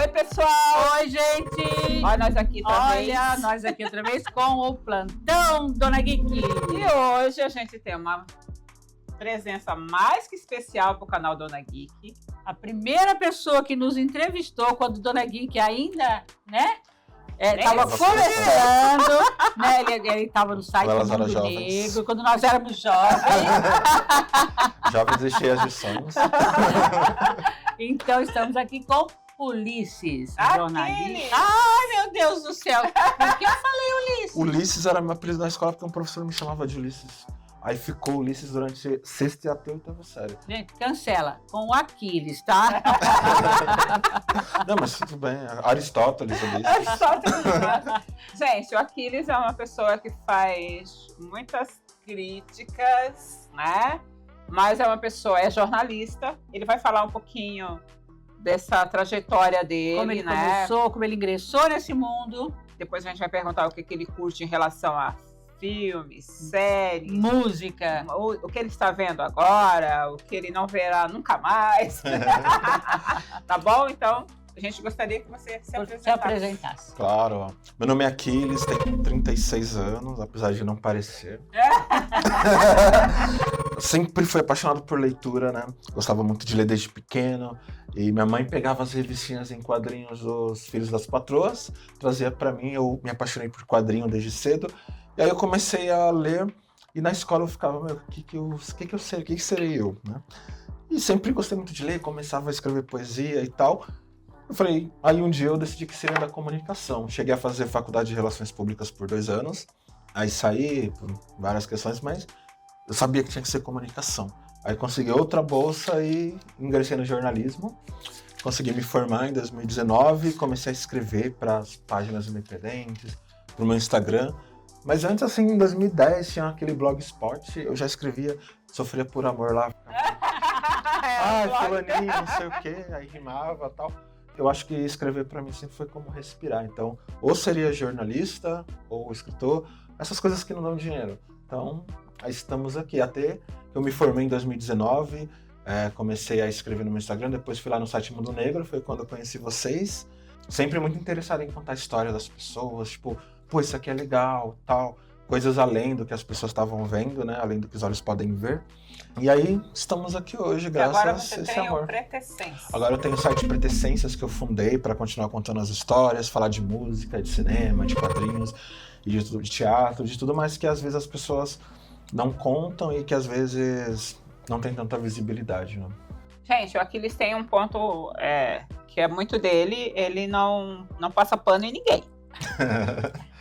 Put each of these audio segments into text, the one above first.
Oi, pessoal! Oi, gente! Olha nós aqui outra vez. Olha, nós aqui outra vez com o Plantão Dona Geek. E hoje a gente tem uma presença mais que especial para o canal Dona Geek. A primeira pessoa que nos entrevistou quando Dona Geek ainda, né? Estava começando, né? Ele estava no site do Mundo Negro, quando nós éramos jovens. Jovens e cheias de sonhos. Então, estamos aqui com Ulisses, jornalista. Ai, Meu Deus do céu! Por que eu falei Ulisses? Ulisses era meu apelido na escola porque um professor me chamava de Ulisses. Aí ficou Ulisses durante sexta e até oitava série. Gente, cancela. Com o Aquiles, tá? Não, mas tudo bem. Aristóteles, Ulisses. Gente, o Aquiles é uma pessoa que faz muitas críticas, né? Mas é uma pessoa, é jornalista. Ele vai falar um pouquinho dessa trajetória dele, Como ele né? começou, como ele ingressou nesse mundo. Depois a gente vai perguntar o que ele curte em relação a filmes, séries, música, o que ele está vendo agora, o que ele não verá nunca mais. Tá bom? Então, a gente gostaria que você se apresentasse. Claro. Meu nome é Aquiles, tenho 36 anos, apesar de não parecer. Sempre fui apaixonado por leitura, né? Gostava muito de ler desde pequeno. E minha mãe pegava as revistinhas em quadrinhos dos Filhos das Patroas, trazia pra mim, eu me apaixonei por quadrinho desde cedo. E aí eu comecei a ler, e na escola eu ficava, o que eu sei, o que serei eu, né? E sempre gostei muito de ler, começava a escrever poesia e tal. Eu falei, aí um dia eu decidi que seria da comunicação. Cheguei a fazer faculdade de Relações Públicas por 2 anos, aí saí por várias questões, mas eu sabia que tinha que ser comunicação. Aí consegui outra bolsa e ingressei no jornalismo. Consegui me formar em 2019, comecei a escrever para as páginas independentes, para o meu Instagram. Mas antes, assim, em 2010, tinha aquele Blogspot, eu já escrevia, sofria por amor lá. Fulaninho, não sei o quê, aí rimava e tal. Eu acho que escrever pra mim sempre foi como respirar. Então, ou seria jornalista, ou escritor, essas coisas que não dão dinheiro. Então, aí estamos aqui. Até eu me formei em 2019, comecei a escrever no meu Instagram, depois fui lá no site Mundo Negro, foi quando eu conheci vocês. Sempre muito interessado em contar a história das pessoas, tipo, pô, isso aqui é legal, tal. Coisas além do que as pessoas estavam vendo, né? Além do que os olhos podem ver. E aí, estamos aqui hoje, graças a esse amor. Agora você tem o Pretessências. Agora eu tenho o site Pretessências, que eu fundei para continuar contando as histórias, falar de música, de cinema, de quadrinhos, de teatro, de tudo mais que às vezes as pessoas não contam e que às vezes não tem tanta visibilidade, né? Gente, o Aquiles tem um ponto que é muito dele, ele não passa pano em ninguém.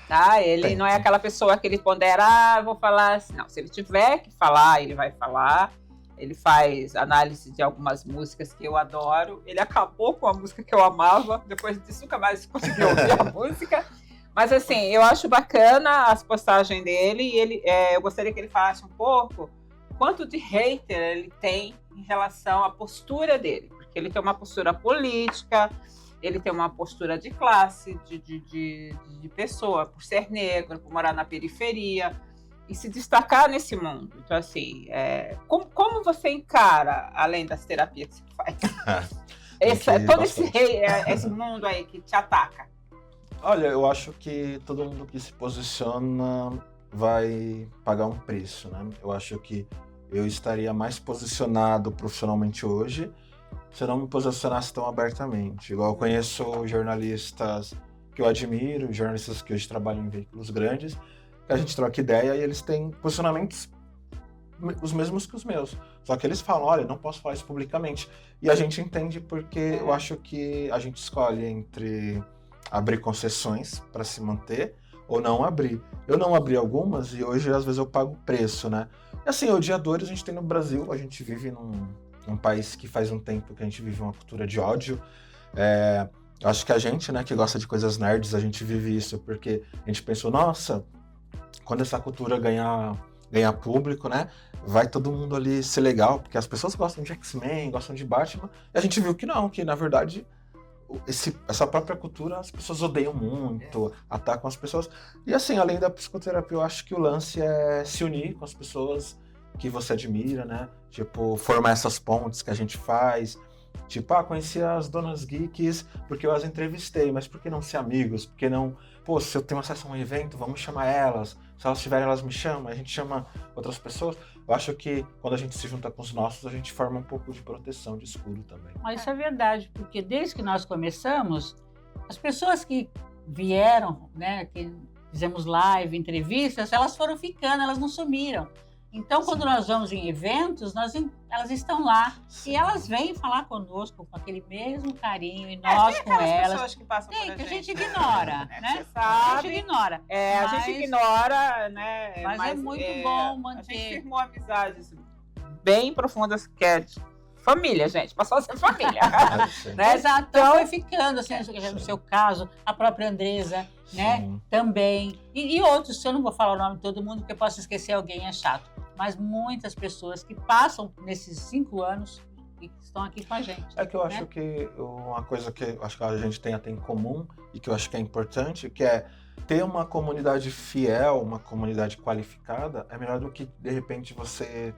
Tá? Ele não é aquela pessoa que ele pondera, vou falar assim. Não, se ele tiver que falar, ele vai falar. Ele faz análise de algumas músicas que eu adoro. Ele acabou com a música que eu amava. Depois disso, nunca mais consegui ouvir a música. Mas assim, eu acho bacana as postagens dele. E eu gostaria que ele falasse um pouco quanto de hater ele tem em relação à postura dele. Porque ele tem uma postura política, ele tem uma postura de classe, de pessoa, por ser negro, por morar na periferia e se destacar nesse mundo. Então, assim, como você encara, além das terapias que você faz, todo esse mundo aí que te ataca? Olha, eu acho que todo mundo que se posiciona vai pagar um preço, né? Eu acho que eu estaria mais posicionado profissionalmente hoje se eu não me posicionasse tão abertamente. Igual eu conheço jornalistas que eu admiro, jornalistas que hoje trabalham em veículos grandes, que a gente troca ideia e eles têm posicionamentos os mesmos que os meus. Só que eles falam, olha, não posso falar isso publicamente. E a gente entende porque eu acho que a gente escolhe entre abrir concessões para se manter ou não abrir. Eu não abri algumas e hoje às vezes eu pago o preço, né? E assim, odiadores a gente tem no Brasil, a gente vive num país que faz um tempo que a gente vive uma cultura de ódio. Eu acho que a gente, né, que gosta de coisas nerds, a gente vive isso porque a gente pensou, nossa, quando essa cultura ganhar público, né, vai todo mundo ali ser legal, porque as pessoas gostam de X-Men, gostam de Batman, e a gente viu que não, que na verdade essa própria cultura as pessoas odeiam muito, atacam as pessoas. E assim, além da psicoterapia, eu acho que o lance é se unir com as pessoas que você admira, né? Tipo, formar essas pontes que a gente faz, Tipo, conheci as donas geeks porque eu as entrevistei, mas por que não ser amigos? Por que não, pô, se eu tenho acesso a um evento, vamos chamar elas. Se elas tiverem, elas me chamam, a gente chama outras pessoas. Eu acho que quando a gente se junta com os nossos, a gente forma um pouco de proteção, de escudo também. Mas isso é verdade, porque desde que nós começamos, as pessoas que vieram, né, que fizemos live, entrevistas, elas foram ficando, elas não sumiram. Então, quando nós vamos em eventos, elas estão lá. Sim. E elas vêm falar conosco com aquele mesmo carinho, e nós com elas. Pessoas que passam Tem, por que a gente né? ignora, né? Você sabe. A gente ignora. A gente ignora, né? Mas é muito bom manter. A gente firmou amizades bem profundas, que é família, gente. Passou a ser família. Né? Exato. Então, foi ficando, assim, no seu caso, a própria Andresa, né? Também. E outros, se eu não vou falar o nome de todo mundo, porque eu posso esquecer alguém, é chato. Mas muitas pessoas que passam nesses 5 anos e que estão aqui com a gente. É que eu acho que uma coisa que eu acho que a gente tem até em comum e que eu acho que é importante, que é ter uma comunidade fiel, uma comunidade qualificada, é melhor do que, de repente, você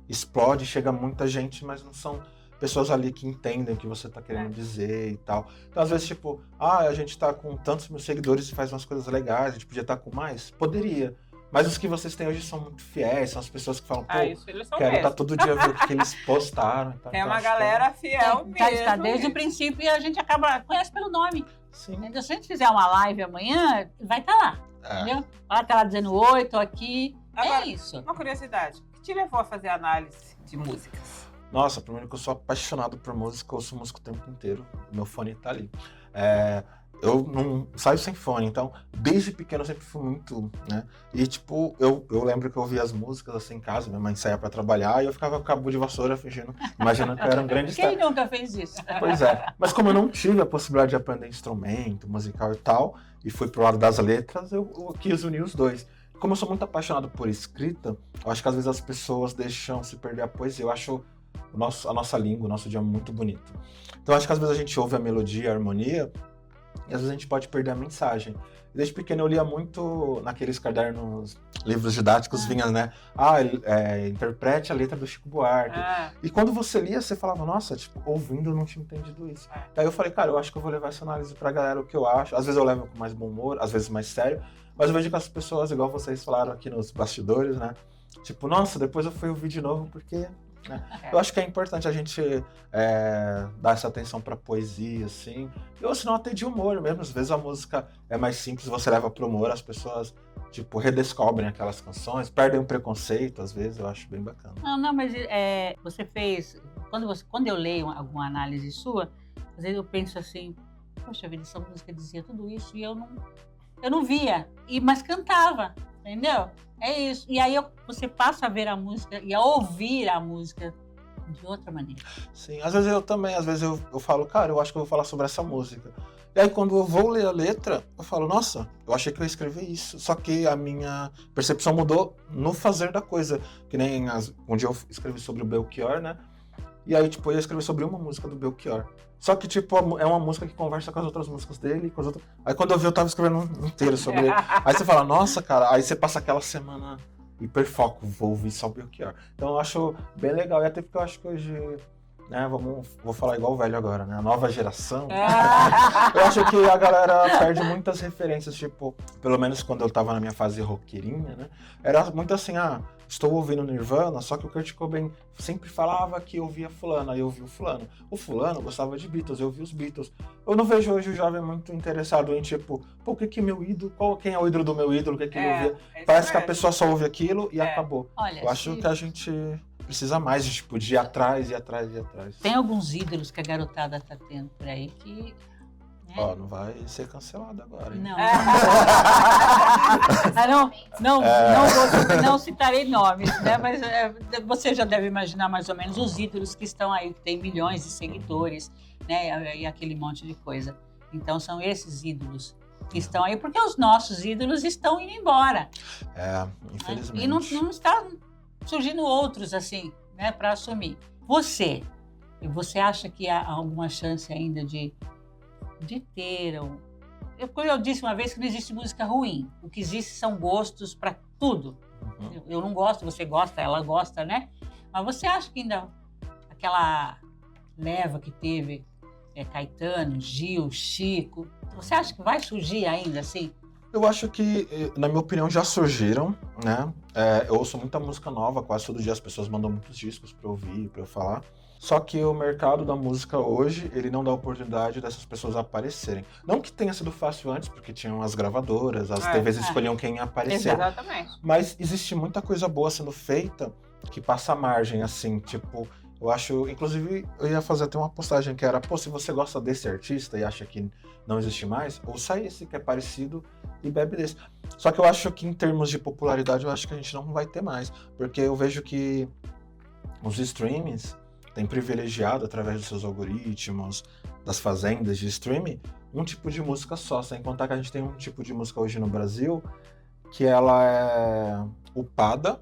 explode, chega muita gente, mas não são pessoas ali que entendem o que você tá querendo dizer e tal. Então, às vezes, tipo, a gente tá com tantos mil seguidores e faz umas coisas legais, a gente podia estar com mais? Poderia. Mas os que vocês têm hoje são muito fiéis, são as pessoas que falam, pô, quero estar todo dia ver o que eles postaram. Então, é uma galera fiel mesmo. Tá desde o princípio e a gente conhece pelo nome. Sim. Entendeu? Se a gente fizer uma live amanhã, vai estar lá, entendeu? Vai estar lá dizendo oi, tô aqui. Agora, é isso. Uma curiosidade, o que te levou a fazer análise de músicas? Nossa, primeiro que eu sou apaixonado por música, eu ouço música o tempo inteiro, meu fone tá ali. Eu não saio sem fone, então desde pequeno eu sempre fui muito, né? E tipo, eu lembro que eu ouvia as músicas assim em casa, minha mãe saía pra trabalhar e eu ficava com cabo de vassoura fingindo, imaginando que eu era um grande Quem nunca fez isso? Pois é, mas como eu não tive a possibilidade de aprender instrumento, musical e tal, e fui pro lado das letras, eu quis unir os dois. Como eu sou muito apaixonado por escrita, eu acho que às vezes as pessoas deixam se perder a poesia. Eu acho a nossa língua, o nosso idioma muito bonito. Então eu acho que às vezes a gente ouve a melodia, a harmonia, e às vezes a gente pode perder a mensagem. Desde pequeno eu lia muito naqueles cadernos, livros didáticos, vinha, né? Interprete a letra do Chico Buarque. E quando você lia, você falava, nossa, tipo, ouvindo eu não tinha entendido isso. Daí eu falei, cara, eu acho que eu vou levar essa análise pra galera, o que eu acho. Às vezes eu levo com mais bom humor, às vezes mais sério, mas eu vejo que as pessoas, igual vocês falaram aqui nos bastidores, né? Tipo, nossa, depois eu fui ouvir de novo porque... Né? Eu acho que é importante a gente dar essa atenção pra poesia, assim. Ou senão até de humor mesmo. Às vezes a música é mais simples, você leva pro humor, as pessoas, tipo, redescobrem aquelas canções, perdem o preconceito, às vezes, eu acho bem bacana. Não, mas você fez... Quando eu leio alguma análise sua, às vezes eu penso assim, poxa vida, essa música dizia tudo isso e eu não via, mas cantava, entendeu? É isso. E aí você passa a ver a música e a ouvir a música de outra maneira. Sim, às vezes eu também, eu falo, cara, eu acho que eu vou falar sobre essa música. E aí quando eu vou ler a letra, eu falo, nossa, eu achei que eu ia escrever isso. Só que a minha percepção mudou no fazer da coisa. Que nem um dia eu escrevi sobre o Belchior, né? E aí, tipo, eu ia escrever sobre uma música do Belchior. Só que, tipo, é uma música que conversa com as outras músicas dele, com as outras... Aí quando eu vi, eu tava escrevendo inteiro sobre ele. Aí você fala, nossa, cara, aí você passa aquela semana hiperfoco, vou ouvir só o Belchior. Então eu acho bem legal, e até porque eu acho que hoje, né, vou falar igual o velho agora, né, a nova geração. Eu acho que a galera perde muitas referências, tipo, pelo menos quando eu tava na minha fase roqueirinha, né, era muito assim, estou ouvindo Nirvana, só que o Kurt Cobain sempre falava que ouvia fulano, aí eu ouvi o fulano. O fulano gostava de Beatles, eu ouvi os Beatles. Eu não vejo hoje o jovem muito interessado em, tipo, pô, o que é meu ídolo? Quem é o ídolo do meu ídolo? O que ele ouvia? Parece que a pessoa só ouve aquilo e acabou. Olha, eu acho que a gente precisa mais de, tipo, de ir atrás, ir atrás, ir atrás. Tem alguns ídolos que a garotada tá tendo por aí que... Ó, não vai ser cancelado agora, hein? Não citarei nomes, né? Mas você já deve imaginar mais ou menos os ídolos que estão aí, que tem milhões de seguidores, né? E aquele monte de coisa. Então são esses ídolos que estão aí, porque os nossos ídolos estão indo embora. Infelizmente. E não está surgindo outros assim, né? Para assumir. Você acha que há alguma chance ainda de ter eu disse uma vez que não existe música ruim. O que existe são gostos para tudo. Eu não gosto, você gosta, ela gosta, né? Mas você acha que ainda leva que teve Caetano, Gil, Chico, você acha que vai surgir ainda assim? Eu acho que, na minha opinião, já surgiram, né? Eu ouço muita música nova, quase todo dia as pessoas mandam muitos discos pra eu ouvir, pra eu falar. Só que o mercado da música hoje, ele não dá oportunidade dessas pessoas aparecerem. Não que tenha sido fácil antes, porque tinham as gravadoras, as TVs escolhiam quem ia aparecer. Exatamente. Mas existe muita coisa boa sendo feita que passa a margem, assim, tipo... Eu acho, inclusive, eu ia fazer até uma postagem que era, se você gosta desse artista e acha que não existe mais, ouça esse que é parecido e bebe desse. Só que eu acho que em termos de popularidade, eu acho que a gente não vai ter mais, porque eu vejo que os streamings têm privilegiado, através dos seus algoritmos, das fazendas de streaming, um tipo de música só, sem contar que a gente tem um tipo de música hoje no Brasil que ela é upada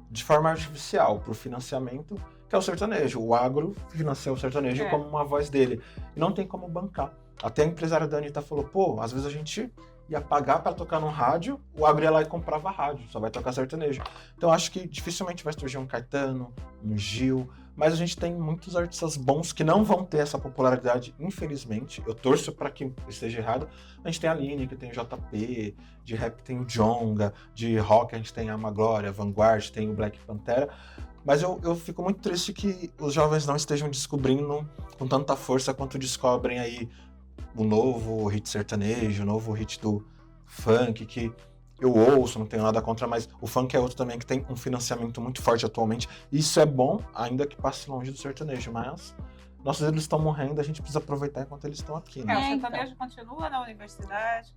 de forma artificial para o financiamento, que é o sertanejo. O agro financia o sertanejo como uma voz dele. E não tem como bancar. Até a empresária da Anitta falou, às vezes a gente ia pagar para tocar no rádio, o agro ia lá e comprava rádio, só vai tocar sertanejo. Então acho que dificilmente vai surgir um Caetano, um Gil, mas a gente tem muitos artistas bons que não vão ter essa popularidade, infelizmente. Eu torço para que esteja errado. A gente tem a Lineker, tem o JP, de rap tem o Djonga, de rock a gente tem a Maglória, a Vanguard, tem o Black Pantera. Mas eu fico muito triste que os jovens não estejam descobrindo com tanta força quanto descobrem aí o novo hit sertanejo, o novo hit do funk, que eu ouço, não tenho nada contra, mas o funk é outro também que tem um financiamento muito forte atualmente. Isso é bom, ainda que passe longe do sertanejo, mas nossos ídolos estão morrendo, a gente precisa aproveitar enquanto eles estão aqui, né? O sertanejo continua na universidade,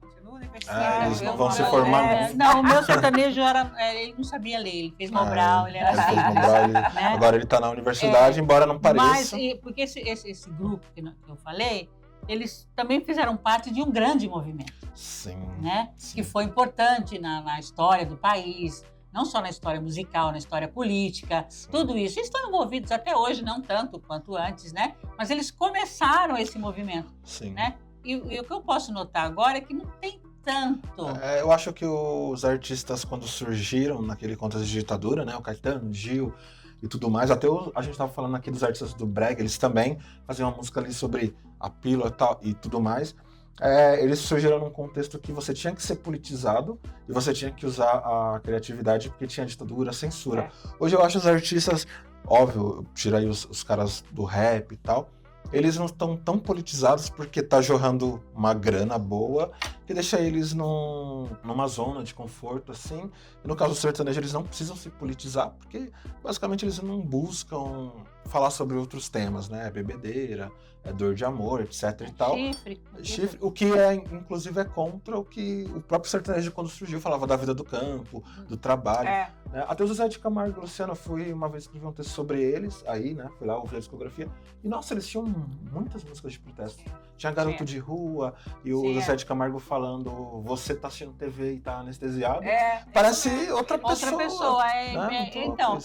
eles não vão se formar. Não, o meu sertanejo ele não sabia ler, ele fez Mobral, ele era assim. Né? Agora ele está na universidade, embora não pareça. Mas, porque esse grupo que eu falei, eles também fizeram parte de um grande movimento. Sim. Né? Sim. Que foi importante na história do país, não só na história musical, na história política, tudo isso. Eles estão envolvidos até hoje, não tanto quanto antes, né? Mas eles começaram esse movimento. Sim. Né? E o que eu posso notar agora é que não tem tanto. Eu acho que os artistas, quando surgiram naquele contexto de ditadura, né? O Caetano, o Gil e tudo mais, até a gente estava falando aqui dos artistas do Brega, eles também faziam uma música ali sobre a pílula e tal, e tudo mais. Eles surgiram num contexto que você tinha que ser politizado e você tinha que usar a criatividade porque tinha ditadura, censura. Hoje eu acho os artistas, óbvio, tira aí os caras do rap e tal, eles não estão tão politizados porque tá jorrando uma grana boa que deixa eles numa zona de conforto, assim. E no caso do sertanejo, eles não precisam se politizar porque basicamente eles não buscam falar sobre outros temas, né? Bebedeira, dor de amor, etc e tal. Chifre, o que inclusive é contra o que o próprio sertanejo, quando surgiu, falava da vida do campo, do trabalho. Né? Até o Zezé de Camargo e Luciano, eu fui uma vez escrever um texto sobre eles, aí, né? Fui lá ouvir a discografia. E, nossa, eles tinham muitas músicas de protesto. Tinha Garoto de Rua e o Zezé de Camargo falando, você tá assistindo TV e tá anestesiado. Parece outra pessoa. Né? Então,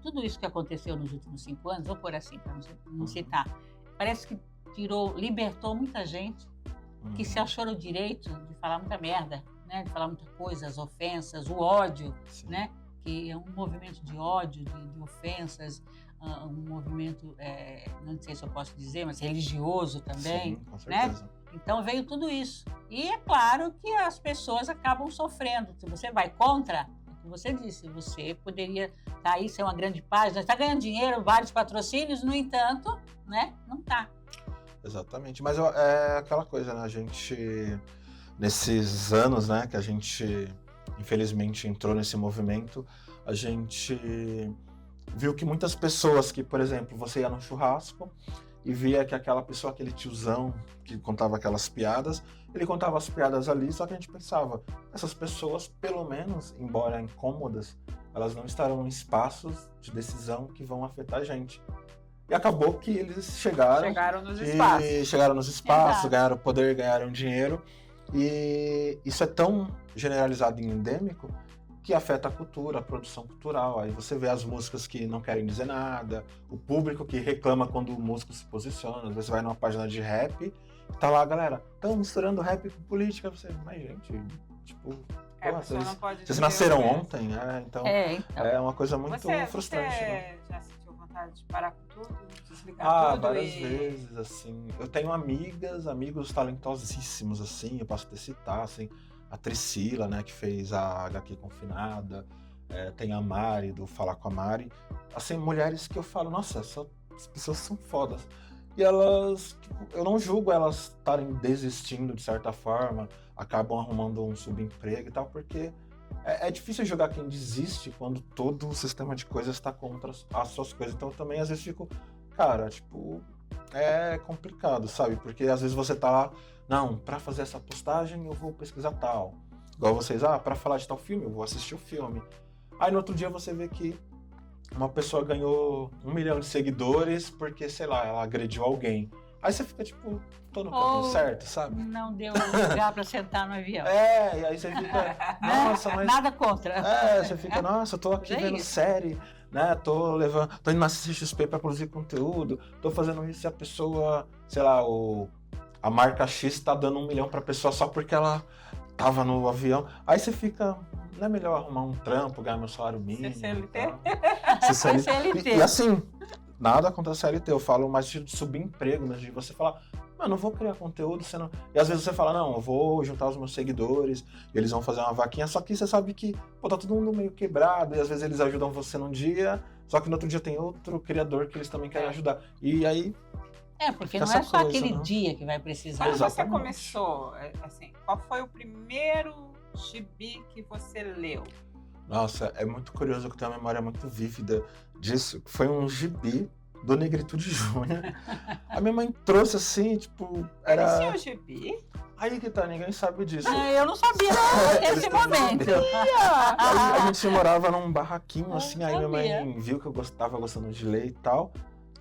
tudo isso que aconteceu nos últimos 5 anos, vou pôr assim, para não citar, parece que libertou muita gente que se achou no direito de falar muita merda, né? De falar muita coisa, as ofensas, o ódio, né? Que é um movimento de ódio, de ofensas, um movimento, não sei se eu posso dizer, mas religioso também. Sim, com certeza. Né? Então veio tudo isso. E é claro que as pessoas acabam sofrendo. Se você vai contra, como você disse, você poderia estar aí, ser uma grande página, está ganhando dinheiro, vários patrocínios, no entanto, né? Não está. Exatamente. Mas é aquela coisa, né? A gente, nesses anos, né, que a gente, infelizmente, entrou nesse movimento, a gente viu que muitas pessoas que, por exemplo, você ia num churrasco e via que aquela pessoa, aquele tiozão que contava aquelas piadas, ele contava as piadas ali, só que a gente pensava, essas pessoas, pelo menos, embora incômodas, elas não estarão em espaços de decisão que vão afetar a gente. E acabou que eles chegaram nos espaços. Chegaram nos espaços, Exato. ganharam poder, ganharam dinheiro. E isso é tão generalizado e endêmico que afeta a cultura, a produção cultural. Aí você vê as músicas que não querem dizer nada, o público que reclama quando o músico se posiciona. Às vezes você vai numa página de rap, tá lá, galera, estão misturando rap com política. Você, mas gente, tipo... vocês nasceram ontem, né? Então, é uma coisa muito frustrante. Você né? já sentiu vontade vontade de parar com tudo, desligar tudo? Várias vezes, assim. Eu tenho amigos talentosíssimos, assim, eu posso até citar, assim, a Priscila, né, que fez a HQ Confinada, tem a Mari, do Falar com a Mari. Assim, mulheres que eu falo, nossa, essas pessoas são fodas. E elas, tipo, eu não julgo elas estarem desistindo de certa forma, acabam arrumando um subemprego e tal, porque é difícil julgar quem desiste quando todo o sistema de coisas está contra as suas coisas. Então eu também às vezes fico, cara, tipo, é complicado, sabe? Porque às vezes você tá lá, não, pra fazer essa postagem eu vou pesquisar tal. Igual vocês, pra falar de tal filme eu vou assistir o filme. Aí no outro dia você vê que uma pessoa ganhou 1 milhão de seguidores porque, sei lá, ela agrediu alguém. Aí você fica, tipo, tô no caminho certo, sabe? Não deu lugar pra sentar no avião. E aí você fica, nossa, mas... Nada contra. Você fica, nossa, eu tô aqui vendo série, né? Tô indo na CCXP pra produzir conteúdo, tô fazendo isso e a pessoa, sei lá, a marca X tá dando 1 milhão pra pessoa só porque ela tava no avião. Aí você fica, não é melhor arrumar um trampo, ganhar meu salário mínimo? CLT? CLT. E assim, nada contra a CLT, eu falo mais de subemprego, mas de você falar, mano, eu vou criar conteúdo, você não... E às vezes você fala, não, eu vou juntar os meus seguidores, e eles vão fazer uma vaquinha, só que você sabe que, pô, tá todo mundo meio quebrado, e às vezes eles ajudam você num dia, só que no outro dia tem outro criador que eles também querem ajudar. E aí... Porque não é só aquele dia que vai precisar. Quando você começou, assim, qual foi o primeiro gibi que você leu? Nossa, é muito curioso que eu tenho uma memória muito vívida disso. Foi um gibi do Negritude Júnior. A minha mãe trouxe assim, tipo, era... Esse é o gibi? Aí que tá, ninguém sabe disso. Eu não sabia nesse momento. A gente morava num barraquinho, assim, aí minha mãe viu que eu tava gostando de ler e tal.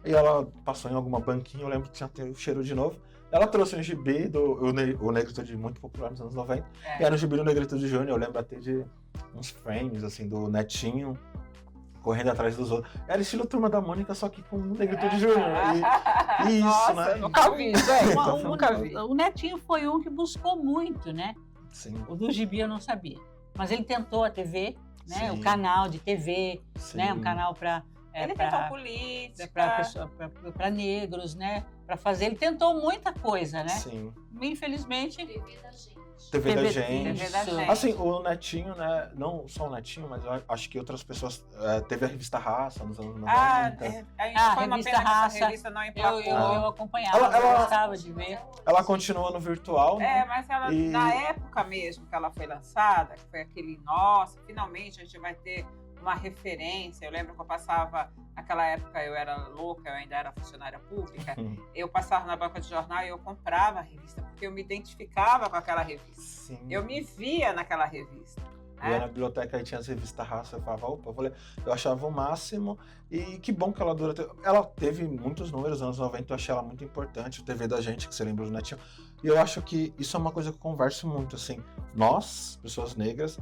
E ela passou em alguma banquinha, eu lembro que tinha o cheiro de novo. Ela trouxe um gibi do Negritude, muito popular nos anos 90. E era um gibi do Negritude Júnior, eu lembro até de uns frames, assim, do Netinho correndo atrás dos outros. Era estilo Turma da Mônica, só que com Negritude Júnior. E isso, nossa, né? Nunca vi, velho. Nunca vi. O Netinho foi um que buscou muito, né? Sim. O do gibi eu não sabia. Mas ele tentou a TV, né? Sim. O canal de TV, Sim. né? Um canal para... Ele tentou política. Para negros, né? Para fazer. Ele tentou muita coisa, né? Sim. Infelizmente. TV da gente. TV da gente. Assim, o Netinho, né? Não só o Netinho, mas eu acho que outras pessoas. Teve a revista Raça nos anos 90. Foi uma revista pena Raça. Que essa revista não emplacou. Eu acompanhava, eu gostava de ver. Ela continua no virtual, né? Mas ela, na época mesmo que ela foi lançada, que foi aquele, nossa, finalmente a gente vai ter uma referência. Eu lembro que eu passava, naquela época eu era louca, eu ainda era funcionária pública, eu passava na banca de jornal e eu comprava a revista, porque eu me identificava com aquela revista. Sim. Eu me via naquela revista. Eu ia na biblioteca e tinha as revistas Raça, eu falava, opa, vou ler. Eu achava o máximo, e que bom que ela dura. Ela teve muitos números nos anos 90, eu achei ela muito importante, o TV da gente, que você lembra do Netinho. E eu acho que isso é uma coisa que eu converso muito, assim, nós, pessoas negras,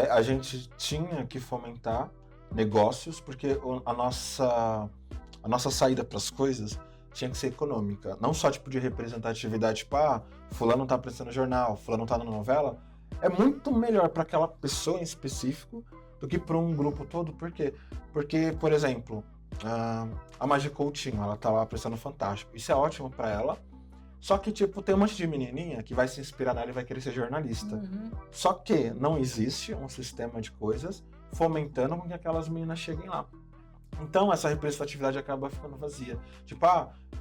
a gente tinha que fomentar negócios, porque a nossa saída para as coisas tinha que ser econômica. Não só tipo de representatividade, tipo, fulano tá prestando jornal, fulano tá na novela. É muito melhor para aquela pessoa em específico do que para um grupo todo. Por quê? Porque, por exemplo, a Magi Coutinho, ela tá lá prestando Fantástico. Isso é ótimo para ela. Só que, tipo, tem um monte de menininha que vai se inspirar nela e vai querer ser jornalista. Uhum. Só que não existe um sistema de coisas fomentando com que aquelas meninas cheguem lá. Então, essa representatividade acaba ficando vazia. Tipo,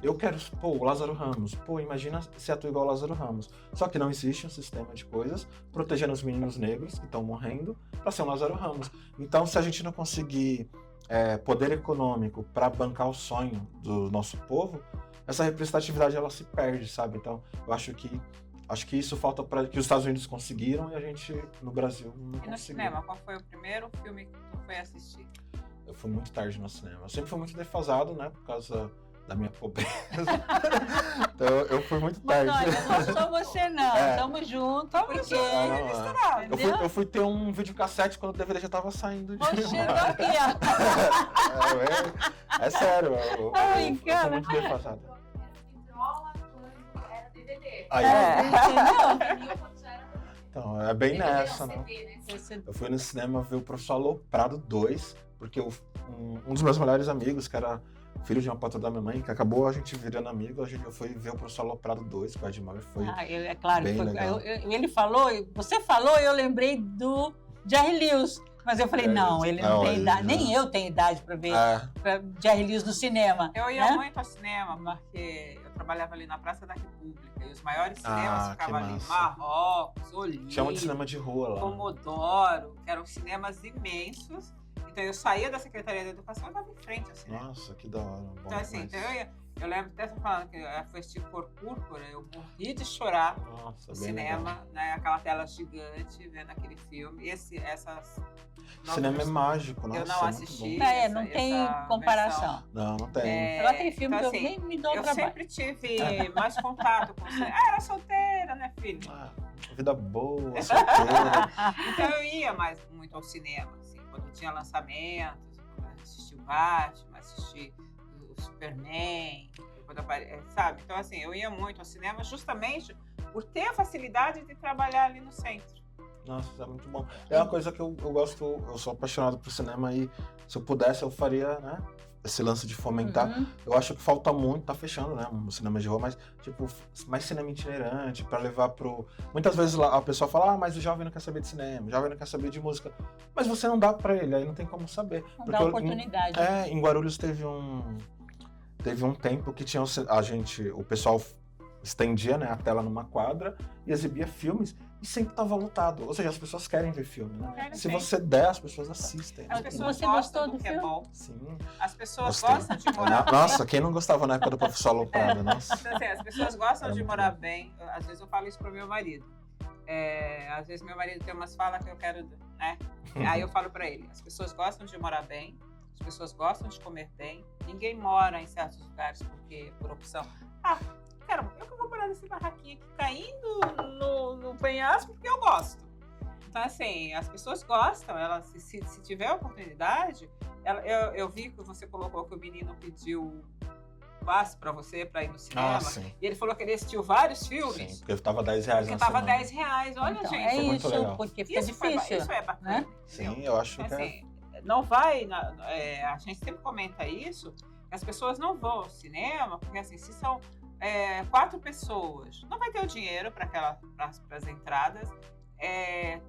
eu quero, o Lázaro Ramos. Imagina se atua igual o Lázaro Ramos. Só que não existe um sistema de coisas protegendo os meninos negros que estão morrendo para ser um Lázaro Ramos. Então, se a gente não conseguir poder econômico para bancar o sonho do nosso povo, essa representatividade ela se perde, sabe? Então, eu acho que isso falta para que os Estados Unidos conseguiram e a gente no Brasil não conseguiu. E no cinema, qual foi o primeiro filme que tu foi assistir? Eu fui muito tarde no cinema. Eu sempre fui muito defasado, né? Por causa da minha pobreza. Então eu fui muito tarde. Mas olha, não sou você não. Tamo junto, porque... Eu fui ter um videocassete quando o DVD já tava saindo. Você não aqui, é sério. Eu fui muito defasado. Era DVD. Então, é bem nessa, né? Eu fui no cinema ver o Professor Aloprado 2, Porque um dos meus melhores amigos, que era filho de uma patroa da minha mãe, que acabou a gente virando amigo, eu fui ver o Professor Aloprado 2 com o Edmar, foi é claro, bem legal. Ele falou, você falou, eu lembrei do Jerry Lewis. Mas eu falei, não, ele não tem idade, nem eu tenho idade para ver Jerry Lewis no cinema. Eu ia muito ao cinema, porque eu trabalhava ali na Praça da República, e os maiores cinemas ficavam ali, Marrocos, Olímpia, chama de cinema de rua lá. Comodoro, que eram cinemas imensos. Então eu saía da Secretaria da Educação e estava em frente ao cinema. Nossa, que da hora. Bom, então assim, eu lembro até falando que foi assistir Cor Púrpura, eu morri de chorar no cinema, né? Aquela tela gigante, vendo aquele filme. Cinema é mágico, nossa. Eu não assisti. Não tem comparação. Não tem. Ela tem filme então, que eu nem me dou eu trabalho. sempre tive mais contato com o cinema. Era solteira, né, filho? Vida boa, solteira. Então eu ia muito ao cinema, assim, quando tinha lançamentos, quando assisti o Batman, assisti o Superman, sabe? Então, assim, eu ia muito ao cinema justamente por ter a facilidade de trabalhar ali no centro. Nossa, é muito bom. É uma coisa que eu gosto, eu sou apaixonado por cinema e se eu pudesse eu faria, né? Esse lance de fomentar. Eu acho que falta muito, tá fechando, né? Um cinema de rua, mas tipo, mais cinema itinerante pra levar pro... Muitas vezes a pessoa fala, mas o jovem não quer saber de cinema, o jovem não quer saber de música. Mas você não dá pra ele, aí não tem como saber. Não dá oportunidade. Em Guarulhos teve um tempo que tinha o pessoal estendia, né, a tela numa quadra e exibia filmes e sempre estava lotado. Ou seja, as pessoas querem ver filme, né? Se você der, as pessoas assistem. As pessoas Você gostam gostou do que é bom. Sim. As pessoas gostam de morar bem. Nossa, quem não gostava na época do Professor Aloprado? Nossa. Então, assim, as pessoas gostam de morar bem. Às vezes eu falo isso pro meu marido. Às vezes meu marido tem umas falas que eu quero, né? Aí eu falo para ele, as pessoas gostam de morar bem, as pessoas gostam de comer bem. Ninguém mora em certos lugares por opção. Eu que vou morar nesse barraquinho aqui caindo no penhasco porque eu gosto. Então, assim, as pessoas gostam, elas, se tiver oportunidade, eu vi que você colocou que o menino pediu passe para você para ir no cinema. E ele falou que ele assistiu vários filmes. Sim, porque estava R$10 porque estava R$10. Olha, então, gente. É isso, porque fica difícil. Isso é bacana. Né? Sim, eu acho então, que assim, não vai... a gente sempre comenta isso, que as pessoas não vão ao cinema, porque assim, se são 4 pessoas, não vai ter o dinheiro para as entradas,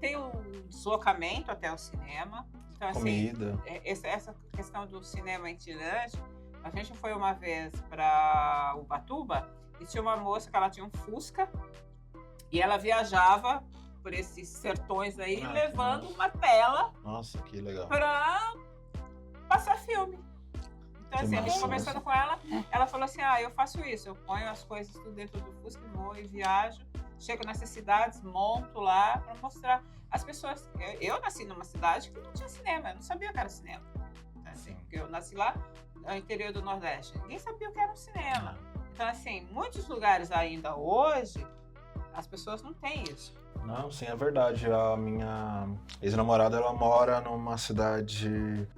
tem o deslocamento até o cinema. Então, comida. Assim, essa questão do cinema itinerante, a gente foi uma vez para Ubatuba e tinha uma moça que ela tinha um Fusca e ela viajava por esses sertões aí, levando uma tela. Nossa, que legal. Para passar filme. Então, assim, a gente conversando com ela, ela falou assim, eu faço isso, eu ponho as coisas tudo dentro do Fusca, vou e viajo, chego nessas cidades, monto lá para mostrar. As pessoas... Eu nasci numa cidade que não tinha cinema, eu não sabia que era cinema. Assim, porque eu nasci lá no interior do Nordeste, ninguém sabia o que era um cinema. Então, assim, muitos lugares ainda hoje, as pessoas não têm isso. Não, sim, é verdade. A minha ex-namorada, ela mora numa cidade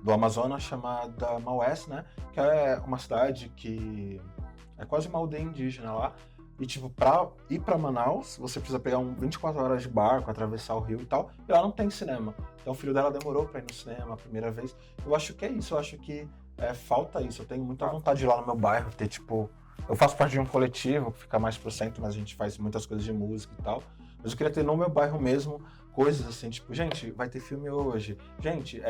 do Amazonas chamada Maués, né? Que é uma cidade que é quase uma aldeia indígena lá. E, tipo, pra ir pra Manaus, você precisa pegar 24 horas de barco, atravessar o rio e tal. E lá não tem cinema. Então, o filho dela demorou pra ir no cinema a primeira vez. Eu acho que é isso. Eu acho que falta isso. Eu tenho muita vontade de ir lá no meu bairro, ter, tipo... Eu faço parte de um coletivo que fica mais pro centro, mas a gente faz muitas coisas de música e tal. Mas eu queria ter no meu bairro mesmo coisas assim, tipo, gente, vai ter filme hoje. Gente,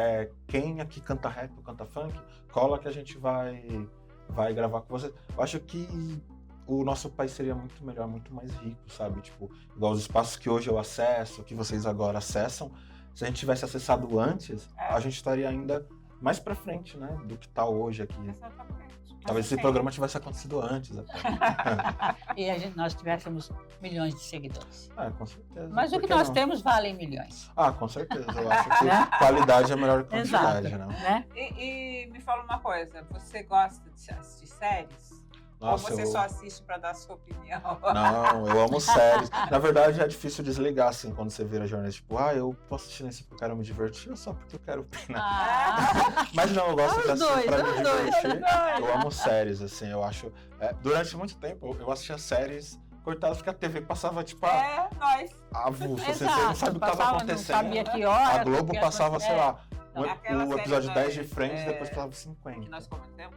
quem aqui canta rap ou canta funk, cola que a gente vai gravar com você. Eu acho que o nosso país seria muito melhor, muito mais rico, sabe? Tipo, igual os espaços que hoje eu acesso, que vocês agora acessam. Se a gente tivesse acessado antes, a gente estaria ainda mais pra frente, né? Do que tá hoje aqui. Exatamente. Talvez esse programa tivesse acontecido antes. Até. E nós tivéssemos milhões de seguidores. Com certeza. Mas o que nós temos vale milhões. Com certeza. Eu acho que qualidade é melhor que quantidade, né? E me fala uma coisa, você gosta de assistir séries? Nossa, ou você só assiste para dar a sua opinião? Não, eu amo séries. Na verdade, é difícil desligar, assim, quando você vira jornalista. Tipo, eu posso assistir isso porque eu quero me divertir ou só porque eu quero opinar? Mas não, eu gosto de assistir pra me divertir. Eu amo séries, assim, eu acho... durante muito tempo, eu assistia séries cortadas porque a TV passava, tipo, nós. avulso. Você não sabe o que estava acontecendo. Não sabia que hora. A Globo passava, sei lá, então. O episódio 10 de Friends, depois passava 50. Que nós comentamos,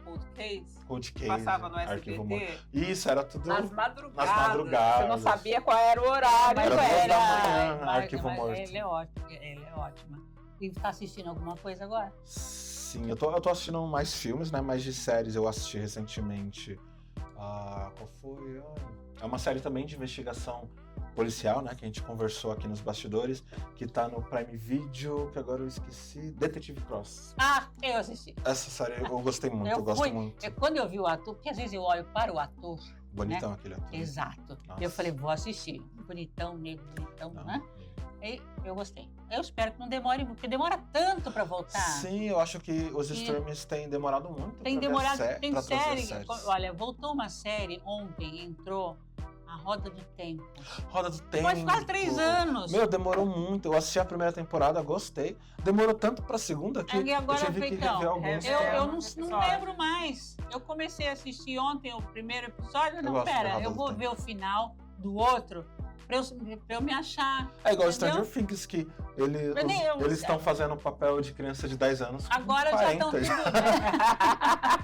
Cold Case, passava no Arquivo SBT. Morto. Isso, era tudo Nas madrugadas. nas madrugadas. Você não sabia qual era o horário. Era Mas 2 da era- manhã, Arquivo Morto. Ele é ótima. E tá assistindo alguma coisa agora? Sim, eu tô assistindo mais filmes, né? Mais de séries. Eu assisti recentemente. Qual foi? É uma série também de investigação policial, né? Que a gente conversou aqui nos bastidores. Que tá no Prime Video, que agora eu esqueci. Detetive Cross. Ah, eu assisti. Essa série eu gostei muito, eu gosto muito. Quando eu vi o ator, porque às vezes eu olho para o ator. Bonitão aquele ator. Exato. Nossa. Eu falei, vou assistir. Bonitão, negro, bonitão, Não. né? E eu gostei. Eu espero que não demore, porque demora tanto para voltar. Sim, eu acho que os streams têm demorado muito. Tem pra demorado, ver tem pra trazer série. séries. Olha, voltou uma série ontem, entrou A Roda do Tempo. Roda do Tempo. Faz quase 3 anos. Meu, demorou muito. Eu assisti a primeira temporada, gostei. Demorou tanto pra segunda que E agora, eu tive que Feitão, rever alguns. eu não episódio. lembro mais. Eu comecei a assistir ontem o primeiro episódio. Não, gosto de pera, Roda eu do vou Tempo. ver o final do outro pra eu me achar. É igual Entendeu? Stranger Things, que eles estão fazendo o papel de criança de 10 anos. com Agora 40. já estão tudo.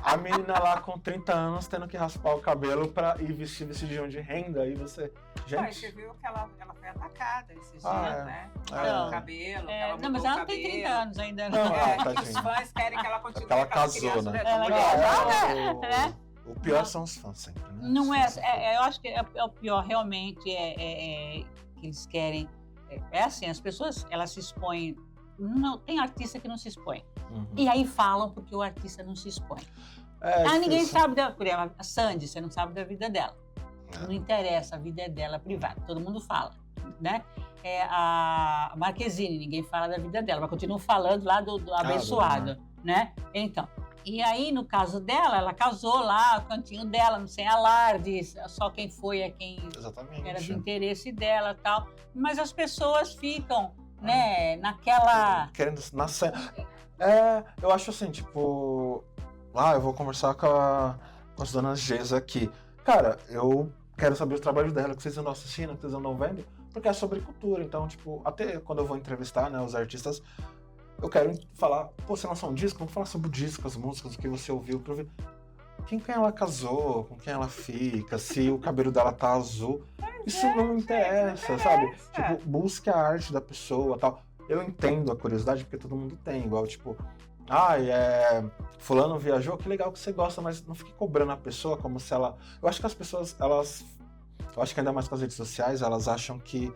A menina lá com 30 anos tendo que raspar o cabelo pra ir vestir vestidinho de renda. Aí você. Mas você Gente. viu que ela foi atacada esses dias, Ah, é. né? É. O cabelo, É, ela não, mudou mas o ela não tem 30 cabelo. anos ainda. Não, É, tadinha. que os fãs querem que ela continue Porque ela aquela casou, criança né? dessa Ela mulher. casou. O pior são os fãs sempre, né? Não eu acho que é o pior realmente que eles querem. É assim, as pessoas elas se expõem. Não, tem artista que não se expõe. Uhum. E aí falam porque o artista não se expõe. É, Ninguém difícil. sabe por exemplo, a Sandy, você não sabe da vida dela. É. Não interessa, a vida é dela, privada. Todo mundo fala, né? A Marquezine, ninguém fala da vida dela, mas continua falando lá do abençoado, né? Então, e aí no caso dela, ela casou lá, o cantinho dela, sem alarde, só quem foi é quem Exatamente. era do interesse dela e tal. Mas as pessoas ficam, né, naquela... Querendo nascer. Eu acho assim, tipo. Eu vou conversar com as donas Gs aqui. Cara, eu quero saber o trabalho dela, que vocês andam assistindo, que vocês andam vendo, porque é sobre cultura. Então, tipo, até quando eu vou entrevistar, né, os artistas, eu quero falar, pô, você lançou um disco? Vamos falar sobre o disco, as músicas, o que você ouviu, pra ver com quem ela casou, com quem ela fica, se o cabelo dela tá azul. Isso não interessa, sabe? Tipo, busque a arte da pessoa, tal. Eu entendo a curiosidade, porque todo mundo tem, igual, tipo, fulano viajou, que legal que você gosta, mas não fique cobrando a pessoa como se ela... Eu acho que as pessoas, eu acho que ainda mais com as redes sociais, elas acham que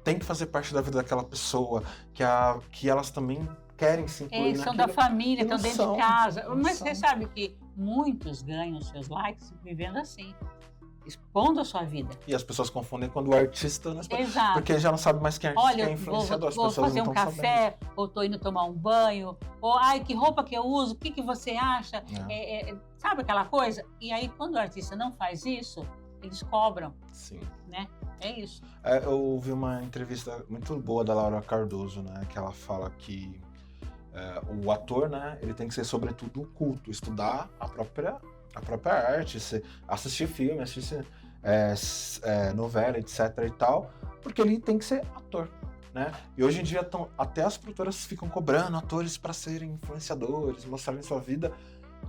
tem que fazer parte da vida daquela pessoa, que elas também querem se incluir Eles são naquilo. da família, estão dentro de casa. não Mas são. você sabe que muitos ganham seus likes vivendo assim, expondo a sua vida. E as pessoas confundem quando o artista... Exato. Porque já não sabe mais quem é artista, Olha, quem é influenciador, as vou pessoas fazer não um estão café, ou tô indo tomar um banho, ou ai, que roupa que eu uso, o que, que você acha? sabendo. Sabe aquela coisa? E aí, quando o artista não faz isso, eles cobram, Sim. né? É isso. Eu ouvi uma entrevista muito boa da Laura Cardoso, né? Que ela fala que o ator, né? Ele tem que ser, sobretudo, culto, estudar a própria arte, assistir filme, assistir novela, etc. e tal, porque ele tem que ser ator, né? E hoje em dia até as produtoras ficam cobrando atores para serem influenciadores, mostrarem sua vida.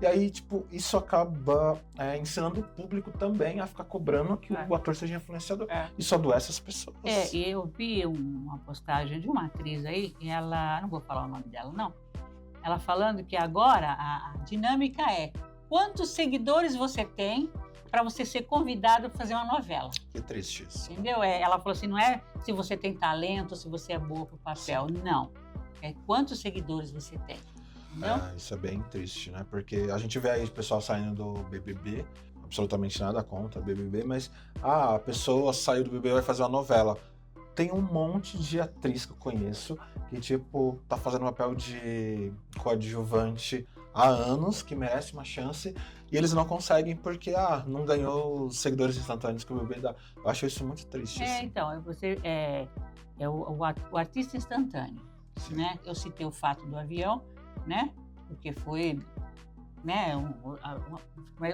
E aí, tipo, isso acaba ensinando o público também a ficar cobrando que o ator seja influenciador. Isso adoece as pessoas. E eu vi uma postagem de uma atriz aí, e ela, não vou falar o nome dela, não, ela falando que agora a dinâmica é quantos seguidores você tem para você ser convidado para fazer uma novela. Que triste isso. Entendeu? Ela falou assim, não é se você tem talento, se você é boa para o papel, não. É quantos seguidores você tem. Isso é bem triste, né? Porque a gente vê aí o pessoal saindo do BBB, absolutamente nada contra BBB, mas a pessoa saiu do BBB e vai fazer uma novela. Tem um monte de atriz que eu conheço que, tipo, tá fazendo papel de coadjuvante há anos, que merece uma chance, e eles não conseguem porque, não ganhou os seguidores instantâneos que o BBB dá. Eu acho isso muito triste. Assim. Então, o artista instantâneo, né? Eu citei o fato do avião, né? Porque foi, né,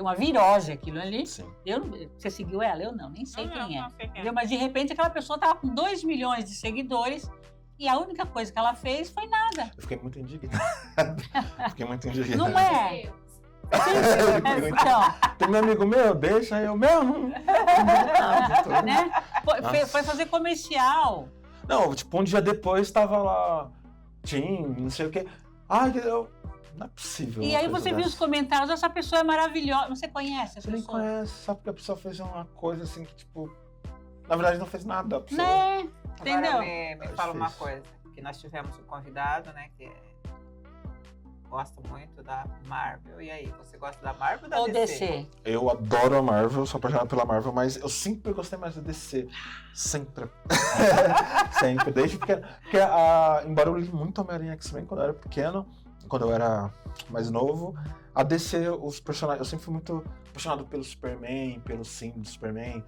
uma virose aquilo ali. Sim. Você seguiu ela? Eu não, nem sei quem é. Não sei quem é. Entendeu? Mas de repente aquela pessoa estava com 2 milhões de seguidores E a única coisa que ela fez foi nada. Eu fiquei muito indignado. Não é? Então, tem meu amigo meu, deixa eu mesmo. Né? Foi fazer comercial. Não, tipo, um dia depois tava lá, Tim, não sei o quê. Ai, não é possível. E aí você viu os comentários, essa pessoa é maravilhosa. Você conhece essa pessoa? Você nem conhece, só porque a pessoa fez uma coisa assim que, tipo, na verdade não fez nada. A pessoa... Né? Entendeu? Agora me fala uma coisa, que nós tivemos um convidado, né, que gosta muito da Marvel. E aí, você gosta da Marvel ou da DC? Eu adoro a Marvel, sou apaixonado pela Marvel, mas eu sempre gostei mais da DC. Sempre. Sempre, desde pequeno. Porque, embora eu li muito Homem-Aranha X-Men quando eu era pequeno, quando eu era mais novo, a DC, os personagens, eu sempre fui muito apaixonado pelo Superman, pelo símbolo do Superman,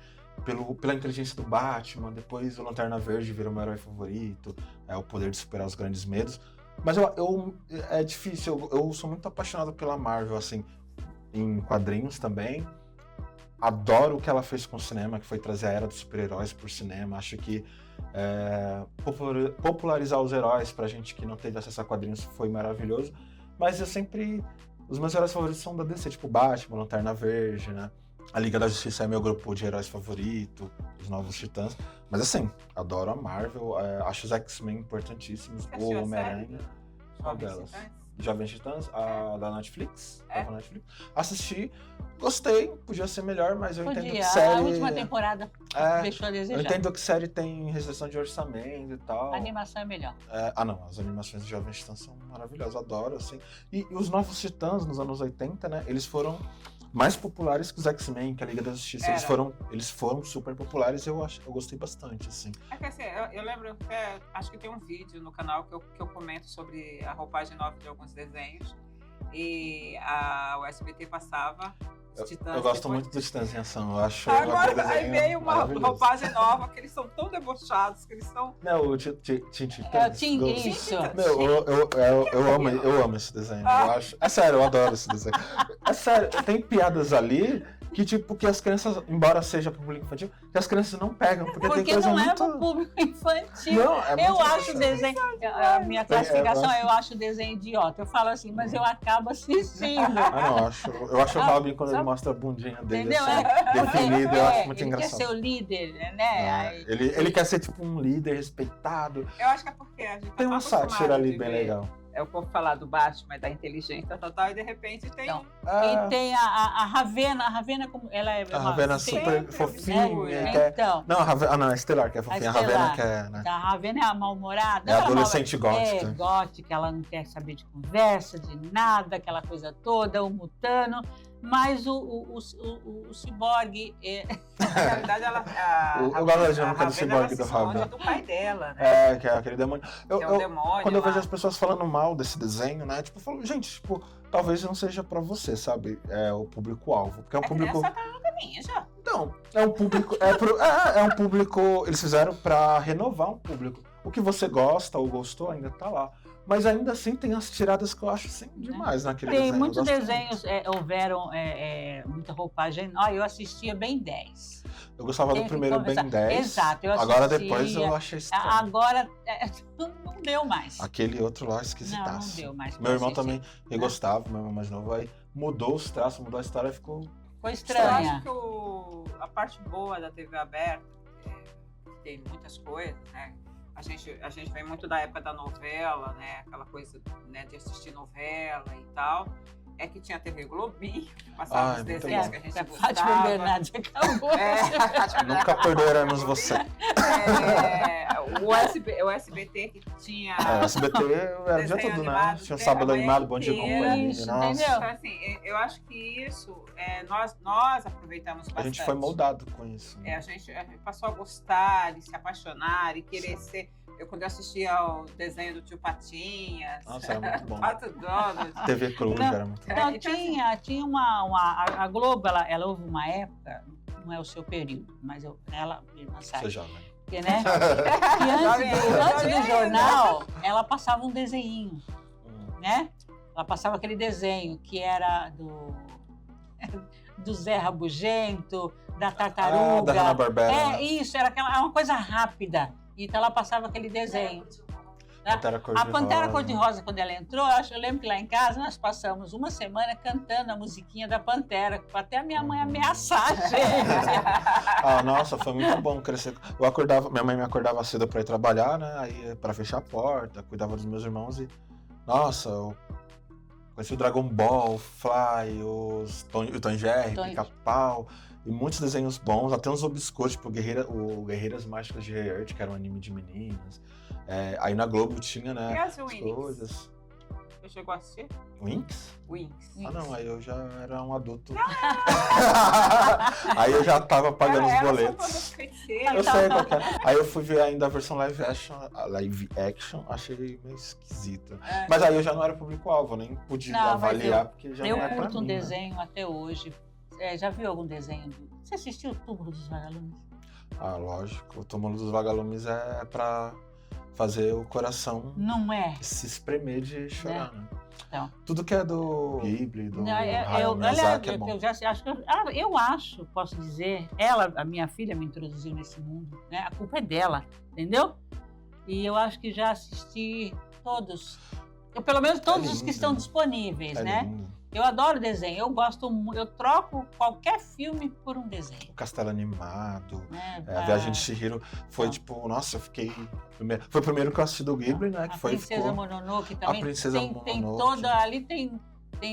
pela inteligência do Batman, depois o Lanterna Verde virou meu herói favorito, o poder de superar os grandes medos. Mas é difícil, eu sou muito apaixonado pela Marvel, assim, em quadrinhos também. Adoro o que ela fez com o cinema, que foi trazer a era dos super-heróis pro cinema. Acho que popularizar os heróis pra gente que não teve acesso a quadrinhos foi maravilhoso. Mas os meus heróis favoritos são da DC, tipo Batman, Lanterna Verde, né? A Liga da Justiça é meu grupo de heróis favorito, os Novos Titãs. Mas assim, adoro a Marvel, acho os X-Men importantíssimos, o Homem-Aranha, qual delas? Jovens Titãs, a da Netflix, tava na Netflix. Assisti, gostei, podia ser melhor, mas eu entendo que série... A última temporada deixou a desejar. Eu entendo que série tem restrição de orçamento e tal. A animação é melhor. Não, as animações de Jovens Titãs são maravilhosas, adoro, assim. E os Novos Titãs, nos anos 80, né, eles foram mais populares que os X-Men, que a Liga da Justiça. Eles foram super populares e eu gostei bastante, assim. É que assim, eu lembro, acho que tem um vídeo no canal que eu comento sobre a roupagem nova de alguns desenhos. E o SBT passava os Titãs. Eu gosto muito dos Titãs em Ação, eu acho. Agora aí veio uma roupagem nova, que eles são tão debochados, que eles são... Não, o Titãs. Isso. Eu amo esse desenho. Eu acho... É sério, eu adoro esse desenho. É sério, tem piadas ali que, tipo, que as crianças, embora seja pro público infantil, que as crianças não pegam, porque tem coisa não muito... é pro público infantil. Não, eu acho o desenho... A minha classificação eu acho o desenho idiota. Eu falo assim, mas eu acabo assistindo. Não, eu acho o Robin, quando ele mostra a bundinha dele, assim, definido, eu acho muito engraçado. Ele quer ser o líder, né? Ele quer ser, tipo, um líder respeitado. Eu acho que é porque a gente tem uma sátira ali bem legal. É o povo falar do Batman, da inteligência total, e de repente tem... E tem a Ravena, como ela é... A Ravena super fofinha. Então... Não, a Estelar, que é fofinha. A Ravena que é... Né? A Ravena é a mal-humorada. É a adolescente gótica. Gótica, ela não quer saber de conversa, de nada, aquela coisa toda, o Mutano. Mas o Ciborgue... Na realidade, eu gosto da dinâmica do Ciborgue do Robin. Do pai dela, né? Que é aquele demônio. Quando eu vejo as pessoas falando mal desse desenho, né? Tipo, eu falo, gente, tipo, talvez não seja pra você, sabe? É o público-alvo. Porque é um público... Essa tá no caminho já. Então, é um público... é um público... Eles fizeram pra renovar um público. O que você gosta ou gostou ainda tá lá. Mas ainda assim tem as tiradas que eu acho assim, demais naquele desenho. Tem muitos desenhos, houveram muita roupagem. Eu assistia Ben 10. Eu gostava do primeiro Ben 10. Exato, eu assistia. Agora depois eu achei estranho. Agora não deu mais. Aquele outro lá esquisitaço. Não deu mais. Meu irmão também gostava, meu irmão mais novo. Aí mudou os traços, mudou a história, ficou estranha. Eu acho que a parte boa da TV aberta, que tem muitas coisas, né? A gente vem muito da época da novela, né? Aquela coisa, né, de assistir novela e tal. É que tinha a TV Globinho, que passava os desenhos que a gente gostava. Fátima Bernardes acabou. Nunca perdoaremos você. O SBT que tinha... O SBT era o dia todo, né? Tinha o Sábado Animado, Bom Dia e Companhia. Entendeu? Então, assim, eu acho que isso, nós aproveitamos bastante. A gente foi moldado com isso. Né? A gente passou a gostar, de se apaixonar e querer ser... Quando eu assistia ao desenho do Tio Patinhas. Nossa, era muito bom. Pato Donald. TV Cruz era muito bom. Não, tinha a Globo, ela houve uma época, não é o seu período, mas ela sabe. Você jovem. Que, né? Antes do jornal, ela passava um desenho, né? Ela passava aquele desenho que era do Zé Rabugento, da Tartaruga. Da Hanna-Barbera. Isso, era uma coisa rápida. Então ela passava aquele desenho. Pantera Cor-de-Rosa. A Pantera Cor-de-Rosa, quando ela entrou, eu lembro que lá em casa nós passamos uma semana cantando a musiquinha da Pantera, até a minha mãe ameaçar a gente. Nossa, foi muito bom crescer. Minha mãe me acordava cedo pra ir trabalhar, né? Aí pra fechar a porta, cuidava dos meus irmãos e... Nossa, eu conheci o Dragon Ball, Fly, o Tom Jerry, Pica-Pau, e muitos desenhos bons, até uns obscuros, tipo o Guerreiras Mágicas de Heart, que era um anime de meninas. Aí na Globo tinha, né, E as as Winx? coisas. Você chegou a assistir? Winx? Winx. Não, aí eu já era um adulto. Aí eu já tava pagando os boletos. Eu sei qual que é. Aí eu fui ver ainda a versão live action, achei meio esquisita. Mas aí eu já não era público-alvo, nem podia avaliar, porque já não é pra mim. Eu curto um desenho até hoje. Já viu algum desenho? Você assistiu o Túmulo dos Vagalumes? Lógico. O Túmulo dos Vagalumes é pra fazer o coração se espremer de chorar, né? Então, tudo que é do Ghibli, do Hayao Miyazaki é bom. Eu acho, posso dizer, a minha filha me introduziu nesse mundo, né? A culpa é dela, entendeu? E eu acho que já assisti todos, pelo menos todos os que estão disponíveis, né? Lindo. Eu adoro desenho, eu troco qualquer filme por um desenho. O Castelo Animado, a Viagem de Chihiro foi nossa, eu fiquei... Foi o primeiro que eu assisti do Ghibli, né? Que a Princesa Mononoke também. A Princesa Mononoke. Tem toda, ali tem,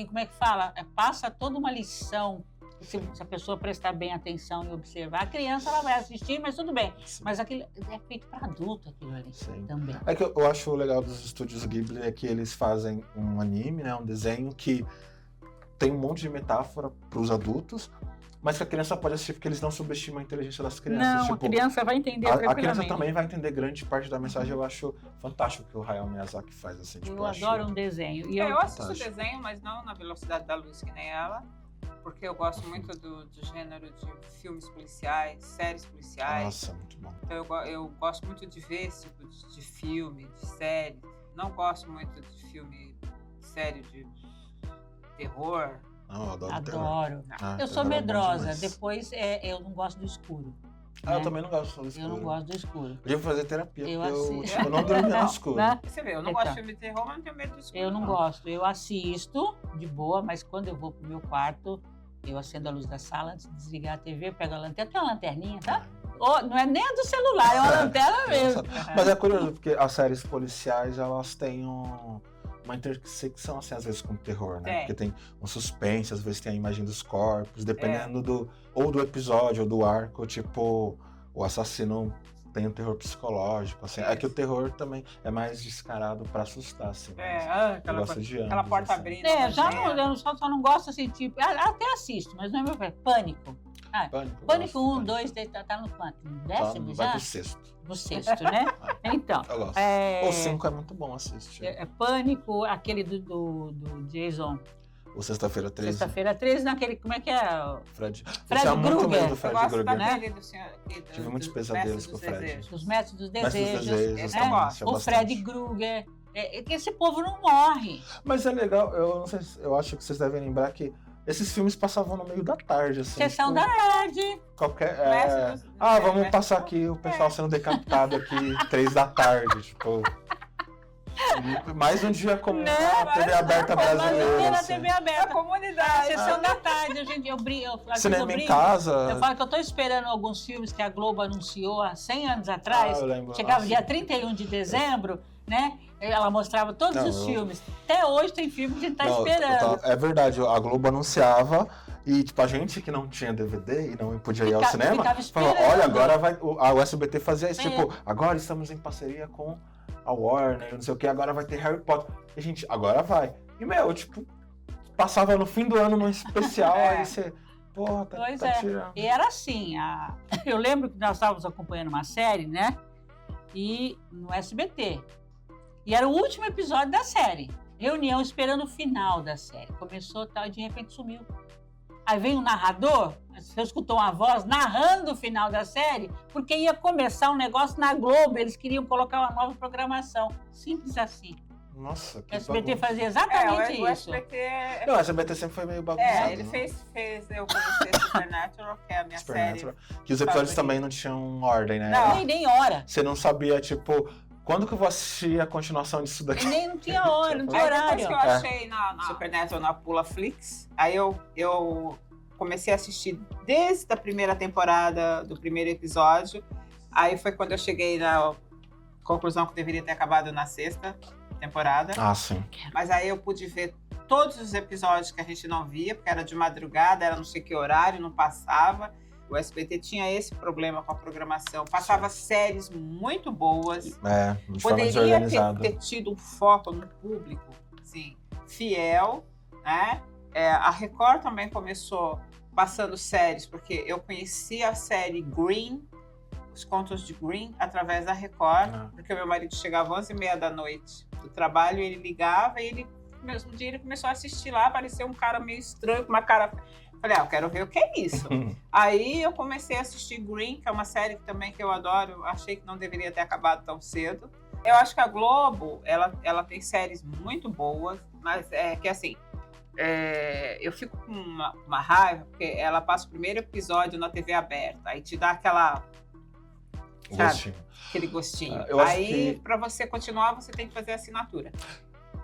como é que fala? Passa toda uma lição, se a pessoa prestar bem atenção e observar. A criança, ela vai assistir, mas tudo bem. Sim. Mas aquilo é feito para adulto, aquilo ali. Sim. Também. É que eu acho legal dos estúdios Ghibli é que eles fazem um anime, né? Um desenho que tem um monte de metáfora para os adultos, mas que a criança pode assistir porque eles não subestimam a inteligência das crianças. Não, a criança vai entender a criança também vai entender grande parte da mensagem. Eu acho fantástico o que o Hayao Miyazaki faz. Assim, eu adoro um desenho. E eu assisto desenho, mas não na velocidade da luz que nem ela, porque eu gosto muito do gênero de filmes policiais, séries policiais. Nossa, muito bom. Então eu gosto muito de ver esse tipo de filme, de série. Não gosto muito de filme sério de terror. Não, eu adoro. Terror. Eu sou medrosa, depois eu não gosto do escuro. Eu também não gosto do escuro. Eu não gosto do escuro. Eu devo fazer terapia, eu não dormia no escuro. Você vê, eu não gosto de filme de terror, mas não tenho medo do escuro. Eu não gosto, eu assisto de boa, mas quando eu vou pro meu quarto, eu acendo a luz da sala antes de desligar a TV, pego a lanterna, tem uma lanterninha, tá? Não é nem a do celular, é uma lanterna mesmo. Mas é curioso, porque as séries policiais, elas têm uma intersecção, assim, às vezes, com o terror, né? Porque tem um suspense, às vezes tem a imagem dos corpos, dependendo do episódio, ou do arco, tipo, o assassino tem um terror psicológico, assim. É que o terror também é mais descarado pra assustar, assim. Aquela porta abrindo. Eu só não gosto, assim, tipo, até assisto, mas não é meu pai. Pânico. Pânico 1, 2, tá no quanto? No décimo já? Vai pro sexto. No sexto, né? Então. Eu gosto. O 5 é muito bom assistir. Pânico, aquele do Jason. O Sexta-feira 13. Sexta-feira 13, naquele, como é que é? Fred Krueger. Muito medo do Fred Krueger, né? Tive muitos pesadelos com o Fred. Os Métodos dos Desejos. O Fred Krueger. Que esse povo não morre. Mas é legal, eu não sei, eu acho que vocês devem lembrar que esses filmes passavam no meio da tarde, assim. Sessão da tarde. Vamos passar aqui o pessoal sendo decapitado aqui 3 da tarde, tipo. Mais um dia como a TV aberta brasileira. Na TV aberta. A comunidade. Sessão da tarde, gente. Eu brinco. Cinema em casa. Eu falo que eu tô esperando alguns filmes que a Globo anunciou há 100 anos atrás. Eu lembro. Chegava dia 31 de dezembro, né? Ela mostrava todos os filmes. Até hoje tem filme que a gente tá esperando. É verdade, a Globo anunciava e tipo, a gente que não tinha DVD e não podia ir ao cinema, falava, olha, agora vai. O SBT fazia isso, tipo, agora estamos em parceria com a Warner, não sei o que, agora vai ter Harry Potter. E a gente, agora vai. E, tipo, passava no fim do ano num especial, aí você... Porra, tá tirando. E era assim, eu lembro que nós estávamos acompanhando uma série, né? E no SBT. E era o último episódio da série. Reunião esperando o final da série. Começou tal e de repente sumiu. Aí vem um narrador, você escutou uma voz narrando o final da série, porque ia começar um negócio na Globo, eles queriam colocar uma nova programação. Simples assim. Nossa, que o SBT bagunça. fazia exatamente isso. O SBT... Não, o SBT sempre foi meio bagunçado. Ele fez eu conheci Supernatural, que é a minha série. Que os episódios também não tinham ordem, né? Não, nem hora. Você não sabia, tipo... quando que eu vou assistir a continuação disso daqui? E nem não tinha hora, não tinha Aí horário. depois que eu achei na Supernet ou na Pulaflix, aí eu comecei a assistir desde a primeira temporada, do primeiro episódio. Aí foi quando eu cheguei na conclusão que deveria ter acabado na 6ª temporada. Ah, sim. Mas aí eu pude ver todos os episódios que a gente não via, porque era de madrugada, era não sei que horário, não passava. O SBT tinha esse problema com a programação. Passava séries muito boas. De forma Poderia desorganizada. ter tido um foco no público, assim, fiel, né? A Record também começou passando séries, porque eu conhecia a série Green, os contos de Green, através da Record, porque o meu marido chegava às 11h30 da noite do trabalho, ele ligava e ele, no mesmo dia, ele começou a assistir lá, apareceu um cara meio estranho, com uma cara... Falei, eu quero ver o que é isso. Aí eu comecei a assistir Green, que é uma série também que eu adoro, achei que não deveria ter acabado tão cedo. Eu acho que a Globo, ela tem séries muito boas, mas é que assim, eu fico com uma raiva, porque ela passa o primeiro episódio na TV aberta, aí te dá aquele gostinho. Aí, pra você continuar, você tem que fazer assinatura.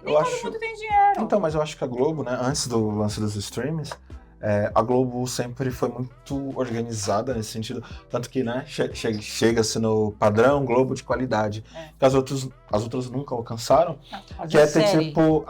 Nem todo mundo tem dinheiro. Então, mas eu acho que a Globo, né, antes do lance dos streams, a Globo sempre foi muito organizada nesse sentido, tanto que, né, chega-se no padrão Globo de qualidade, que as outras nunca alcançaram, que é ter, tipo,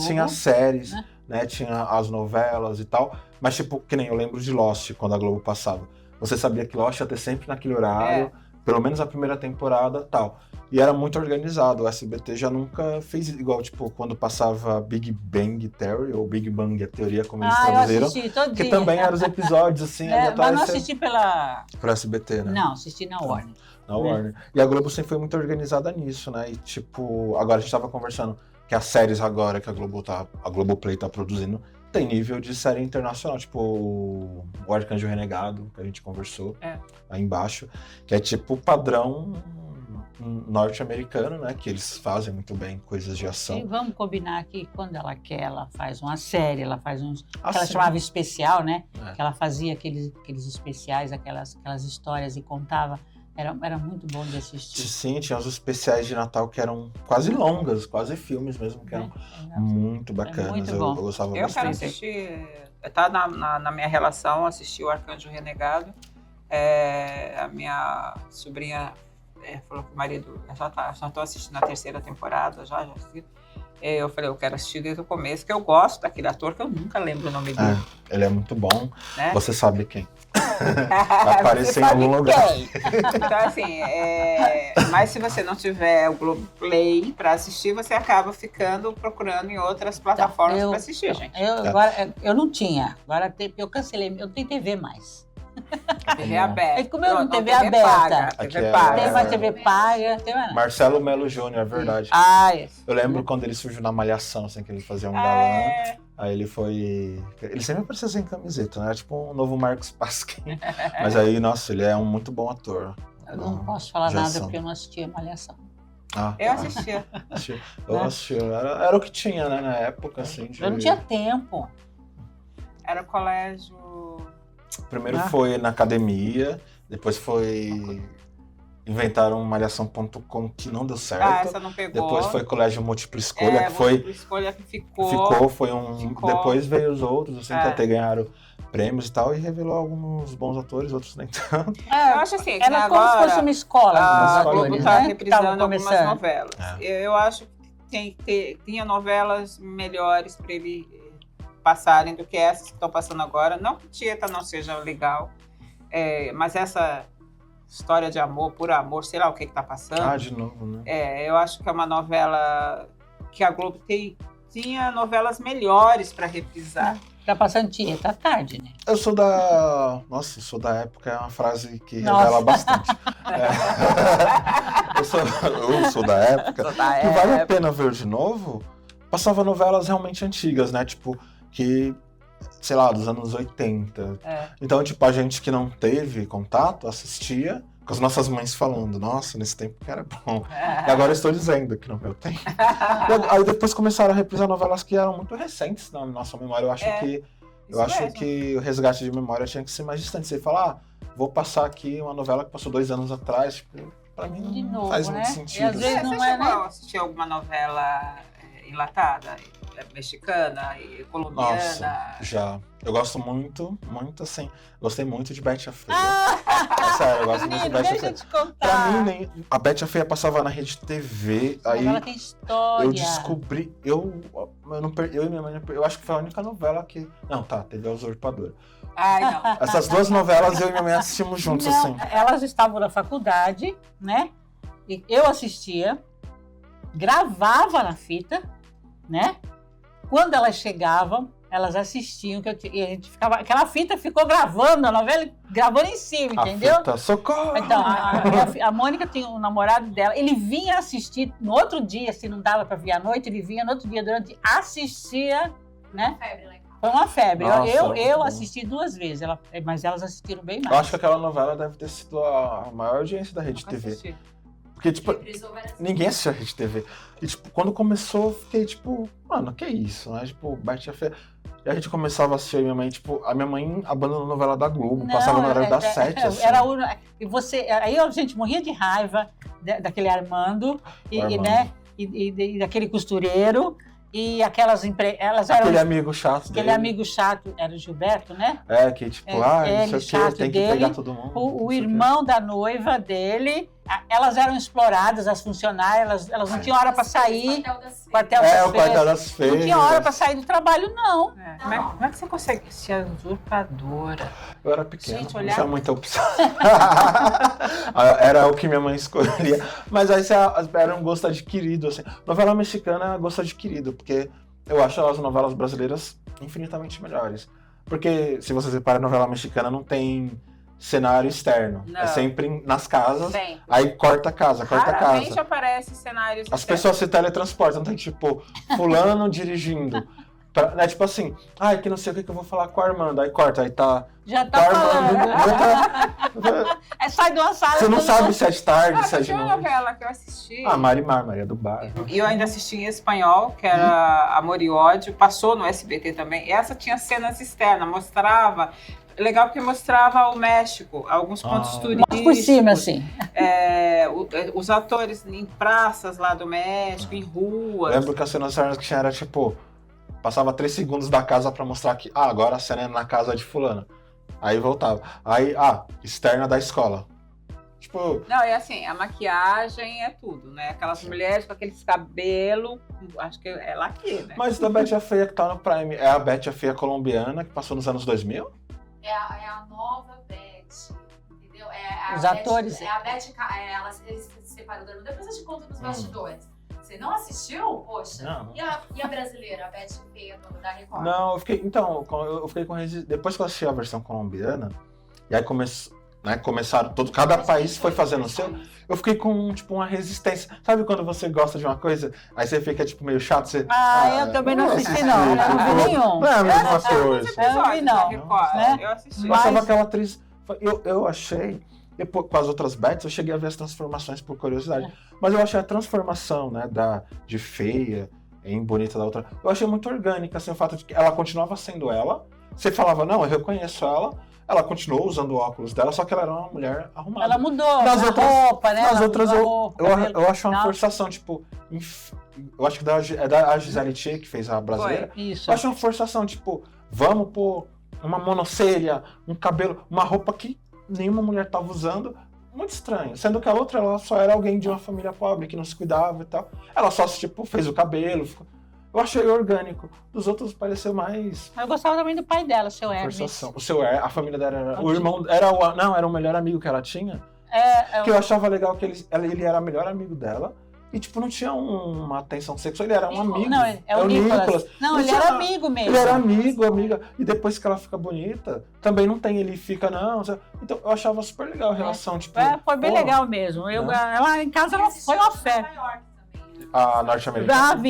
tinha as séries, né, tinha as novelas e tal, mas, tipo, que nem eu lembro de Lost, quando a Globo passava. Você sabia que Lost ia ter sempre naquele horário, pelo menos a primeira temporada e tal. E era muito organizado. O SBT já nunca fez igual, tipo, quando passava Big Bang Theory, ou Big Bang, a teoria, como eles traduziram. Eu assisti todo dia. Que também eram os episódios, assim. Mas não assisti pro SBT, né? Não, assisti na Warner. Na Warner. E a Globo sempre foi muito organizada nisso, né? E, tipo, agora a gente tava conversando que as séries agora que a Globoplay tá produzindo tem nível de série internacional, tipo o Arcanjo Renegado, que a gente conversou aí embaixo, que é tipo padrão norte-americano, né? Que eles fazem muito bem coisas de ação. E vamos combinar que quando ela quer, ela faz uma série, ela faz uns... ela chamava especial, né? Que ela fazia aqueles especiais, aquelas histórias e contava. Era muito bom de assistir. Sim, tinha os especiais de Natal que eram quase longas, quase filmes mesmo, que eram muito bacanas. Muito eu gostava bastante. Eu quero assistir, tá na minha relação, assistir o Arcanjo Renegado. A minha sobrinha falou que o marido já tô assistindo a 3ª temporada, já assisti. Eu falei, eu quero assistir desde o começo, que eu gosto daquele ator que eu nunca lembro o nome dele. Ele é muito bom, né? Você sabe quem. Vai aparecer em algum lugar. Então, assim, mas se você não tiver o Globoplay para assistir, você acaba procurando em outras plataformas para assistir, gente. Agora, eu não tinha, agora eu cancelei, eu não tenho TV mais. TV aberta. Como eu não TV aberta. TV paga. Tem mais TV paga. Tem mais. Marcelo Melo Júnior, é verdade. Isso. Eu lembro quando ele surgiu na Malhação, assim, que ele fazia um galã. Aí ele foi... Ele sempre aparecia sem camiseta, né? Era tipo um novo Marcos Pasquim. Mas aí, nossa, ele é um muito bom ator. Eu não posso falar nada porque eu não assistia Malhação. Eu assistia. Eu assistia. Era o que tinha, né? Na época, assim. Eu não tinha tempo. Era o colégio... Primeiro foi na academia, depois inventaram malhação.com que não deu certo. Essa não pegou. Depois foi Colégio Múltipla Escolha, que foi... Múltipla Escolha que ficou. Depois veio os outros, assim, que até ganharam prêmios e tal, e revelou alguns bons atores, outros nem tanto. Eu acho assim, que era como se fosse uma escola. A Globo tá reprisando algumas novelas. Eu acho que tinha novelas melhores para ele passarem do que essas que estão passando agora. Não que Tieta não seja legal, mas essa história de amor, por amor, sei lá o que tá passando. De novo, né? Eu acho que é uma novela que a Globo tinha novelas melhores para reprisar. Tá passando Tieta à tarde, né? Eu sou da época, é uma frase que revela bastante. Eu sou da época. E vale a pena ver de novo. Passava novelas realmente antigas, né? Tipo, que, sei lá, dos anos 80. Então, tipo, a gente que não teve contato, assistia com as nossas mães falando, nossa, nesse tempo que era bom. E agora eu estou dizendo que no meu tempo. Aí depois começaram a reprisar novelas que eram muito recentes na nossa memória. Eu acho que o resgate de memória tinha que ser mais distante. Você falar, vou passar aqui uma novela que passou 2 anos atrás, tipo, pra mim De não novo, faz né? muito E sentido. às vezes assim. não Você é, chegou né? a assistir alguma novela enlatada, mexicana, colombiana? Nossa, já. Eu gosto muito, assim. Gostei muito de Betty a Feia. Ah, Sério, eu gosto muito de menino, Betty a deixa eu Feia. te contar. Pra mim, a Betty a Feia passava na Rede TV, aí Ela tem história. eu descobri, eu e minha mãe, eu acho que foi a única novela que... Não, tá, teve a Usurpadora. Ai, não. Essas duas novelas eu e minha mãe assistimos juntos, Não, assim. elas estavam na faculdade, né? E eu assistia, gravava na fita, né? Quando elas chegavam, elas assistiam, e a gente ficava, aquela fita ficou gravando a novela, gravando em cima, entendeu? A fita, socorro! Então, a Mônica tinha um namorado dela, ele vinha assistir no outro dia, se não dava para vir à noite, ele vinha no outro dia, assistia, né? Febre lá em casa. Foi uma febre. Nossa, Eu assisti 2 vezes, mas elas assistiram bem mais. Eu acho que aquela novela deve ter sido a maior audiência da Rede Nunca TV. assisti. Porque, tipo, Reprisou várias ninguém assistia a Rede TV. E, tipo, quando começou, eu fiquei, tipo, mano, que isso, né? Tipo, Betty a Feia. E a gente começava a assistir, a minha mãe, tipo, a minha mãe abandonou a novela da Globo, passava no horário das 7, assim. E aí a gente morria de raiva daquele Armando, né? E daquele costureiro. E aquelas elas eram... Aquele amigo chato dele. Aquele amigo chato, era o Gilberto, né? Que tipo, ele não sei o que, tem que dele, pegar todo mundo. O irmão da noiva dele, elas eram exploradas, as funcionárias, elas não tinham hora para sair. Quartel das o Quartel das Feiras. Não tinha hora para sair do trabalho, não. Como é que você consegue ser a Usurpadora? Eu era pequeno, Gente, não olhar- tinha muita opção. Era o que minha mãe escolhia. Mas aí era um gosto adquirido, assim. Novela mexicana é gosto adquirido, porque eu acho as novelas brasileiras infinitamente melhores. Porque, se você repara, a novela mexicana não tem cenário externo. Não. É sempre nas casas, Sempre. aí corta a casa, Raramente aparece cenários As externos. pessoas se teletransportam, não tem tipo, fulano dirigindo. É tipo assim, que não sei o que eu vou falar com a Armanda, aí corta, aí tá... Já tá falando. Sai de uma sala... Você não sabe se é de tarde, se é de Tinha uma noite. novela que eu assisti. Marimar, Maria do Bairro. E eu ainda assisti em espanhol, que era Amor e Ódio, passou no SBT também. E essa tinha cenas externas, mostrava... Legal porque mostrava o México, alguns pontos turísticos. Por cima, assim. Os atores em praças lá do México, em ruas. Lembro que a cena externa que tinha era tipo... Passava 3 segundos da casa pra mostrar que... agora a cena é na casa de fulano. Aí voltava. Aí, externa da escola. Tipo... Não, é assim, a maquiagem é tudo, né? Aquelas mulheres com aqueles cabelos, acho que é lá aqui, né? Mas da Betty a Feia que tá no Prime, é a Betty a Feia colombiana, que passou nos anos 2000? É a nova Betty, entendeu? Os atores. É a Betty, eles se separaram. Depois eu te conto nos bastidores. Você não assistiu? Poxa. Não. E a brasileira, a Betty Feia da Record? Não, eu fiquei com depois que eu assisti a versão colombiana, e aí começaram cada país foi fazendo o seu, eu fiquei com tipo uma resistência. Sabe quando você gosta de uma coisa, aí você fica tipo meio chato, você eu também não assisti não, eu não vi nenhum. Não é a mesma coisa. Eu não vi, não. Né? Eu assisti. Eu achava aquela atriz, eu achei, com as outras Bets, eu cheguei a ver as transformações por curiosidade, mas eu achei a transformação, né, de feia em bonita da outra, eu achei muito orgânica, assim, o fato de que ela continuava sendo ela, você falava, não, eu reconheço ela continuou usando o óculos dela, só que ela era uma mulher arrumada. Ela mudou nas outras, roupa, né? Nas outras eu acho uma forçação, tipo, eu acho que é da Gisele Thier, que fez a brasileira. Isso. Eu acho uma forçação, tipo, vamos pôr uma monocelha, um cabelo, uma roupa que nenhuma mulher tava usando. Muito estranho. Sendo que a outra, ela só era alguém de uma família pobre, que não se cuidava e tal. Ela só, tipo, fez o cabelo. Eu achei orgânico. Dos outros pareceu mais... Eu gostava também do pai dela, o seu Hermes. Forçação. A família dela era... O irmão era o melhor amigo que ela tinha. Que eu achava legal que ele era o melhor amigo dela. E, tipo, não tinha uma tensão sexual. Ele era um amigo. Não, é o Nicolas. Não, ele era amigo mesmo. Ele era amigo, amiga. E depois que ela fica bonita, também não tem, ele fica, não. Então, eu achava super legal a relação, tipo... Foi bem legal mesmo. Ela em casa ela foi uma fé. A norte-americana.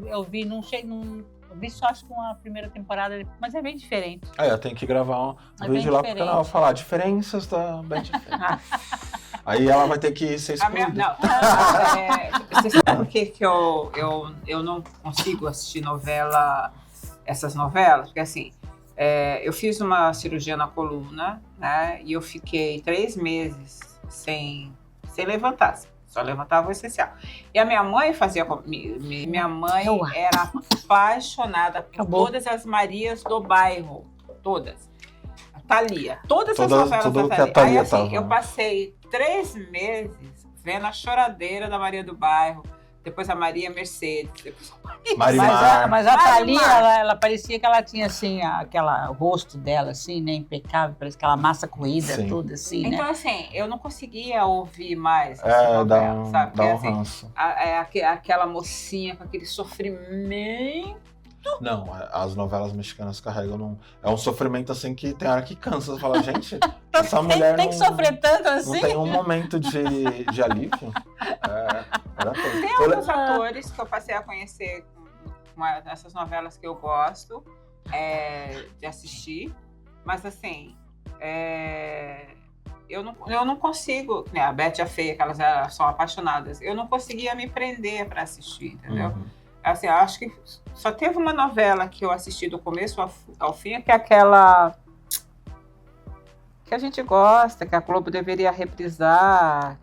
Eu vi, não sei, eu vi só acho que uma primeira temporada, mas é bem diferente. Eu tenho que gravar um vídeo lá pro canal, falar diferenças da Betty Feia. Aí ela vai ter que ser excluída. Você sabe por que eu não consigo assistir essas novelas? Porque assim, eu fiz uma cirurgia na coluna, né? E eu fiquei 3 meses sem se levantasse. Só levantava o essencial. E a minha mãe fazia comigo. Minha mãe era apaixonada por todas as Marias do bairro. Todas. A Thalia. Todas as novelas da Thalia. Aí assim, eu passei 3 meses vendo a choradeira da Maria do Bairro. Depois a Maria Mercedes. Depois a Marimar. Mas a Thalia, ela parecia que ela tinha assim, aquela rosto dela, assim, né? Impecável, parece aquela massa corrida, tudo assim, então, né? assim, eu não conseguia ouvir mais essa novela, sabe? Dá um assim, ranço. Aquela mocinha com aquele sofrimento. Não, as novelas mexicanas carregam é um sofrimento assim que tem hora que cansa. Você fala, gente, essa mulher tem que sofrer tanto assim? Não tem um momento de alívio. Tem alguns atores que eu passei a conhecer com essas novelas que eu gosto de assistir, mas assim, eu não consigo, né, a Betty e a Feia, que elas são apaixonadas, eu não conseguia me prender para assistir, entendeu? Assim, eu acho que só teve uma novela que eu assisti do começo ao fim, que é aquela que a gente gosta, que a Globo deveria reprisar.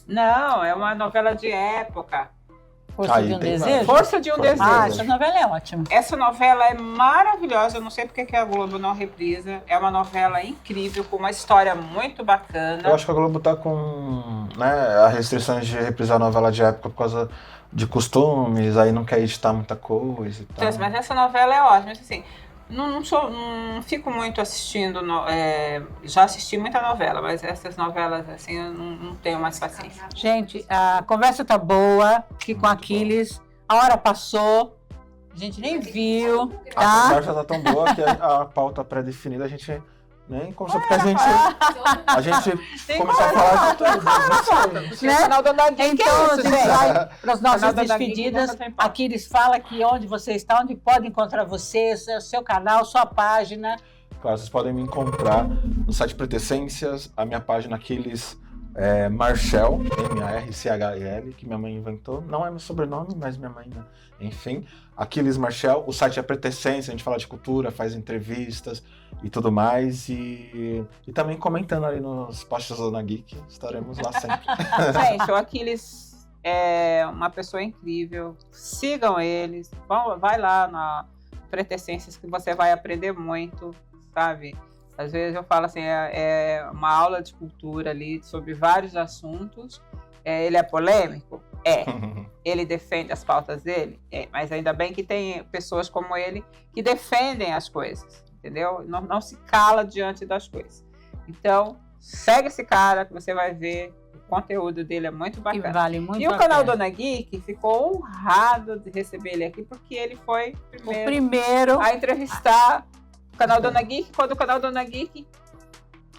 Não, é uma novela de época. Força de um Desejo? Força de um Desejo. Essa novela é ótima. Essa novela é maravilhosa, eu não sei porque que a Globo não reprisa. É uma novela incrível, com uma história muito bacana. Eu acho que a Globo tá com as restrições de reprisar a novela de época por causa de costumes, aí não quer editar muita coisa e tal. Então, mas essa novela é ótima, assim, não fico muito assistindo, já assisti muita novela, mas essas novelas, assim, eu não tenho mais paciência. Gente, a conversa tá boa, aqui com Aquiles, a hora passou, a gente nem viu, tá? A conversa tá tão boa que a pauta pré-definida a gente nem começou, porque a gente começou a falar de tudo. Né? Então, a gente vai para as nossas despedidas. Aquiles, fala aqui onde você está, onde pode encontrar você, seu canal, sua página. Claro, vocês podem me encontrar no site Pretessências, a minha página Aquiles Marchel, Marchel, que minha mãe inventou. Não é meu sobrenome, mas minha mãe, né? Enfim, Aquiles Marchel. O site é Pretessências, a gente fala de cultura, faz entrevistas e tudo mais. E também comentando ali nos posts da Zona Geek, estaremos lá sempre. Gente, o Aquiles é uma pessoa incrível. Sigam eles. Vai lá na Pretessências que você vai aprender muito, sabe? Às vezes eu falo assim, é uma aula de cultura ali sobre vários assuntos. Ele é polêmico? Ele defende as pautas dele? Mas ainda bem que tem pessoas como ele que defendem as coisas, entendeu? Não se cala diante das coisas. Então, segue esse cara que você vai ver, o conteúdo dele é muito bacana. E vale muito o canal Dona Geek ficou honrado de receber ele aqui, porque ele foi o primeiro a entrevistar o canal Dona Geek, quando o canal Dona Geek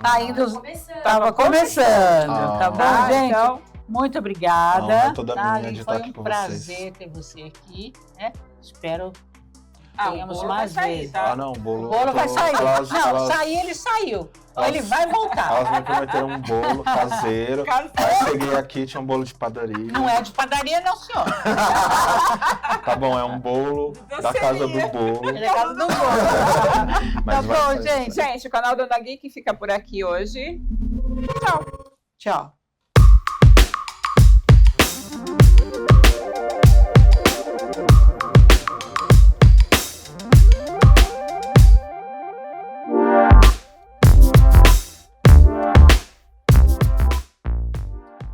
ainda estava começando. Tá bom, gente? Então, muito obrigada. É toda minha de estar aqui com vocês. Foi um prazer ter você aqui, né? Espero tenhamos o mais vezes. Tá? O bolo vai sair. Sair ele saiu. Ele vai voltar. Elas me prometeram um bolo caseiro. Aí cheguei aqui, tinha um bolo de padaria. Não é de padaria, não, senhor. Tá bom, é um bolo da casa do bolo. É da casa do bolo. Mas tá bom, gente. Gente, o canal Dona Geek fica por aqui hoje. Tchau. Tchau.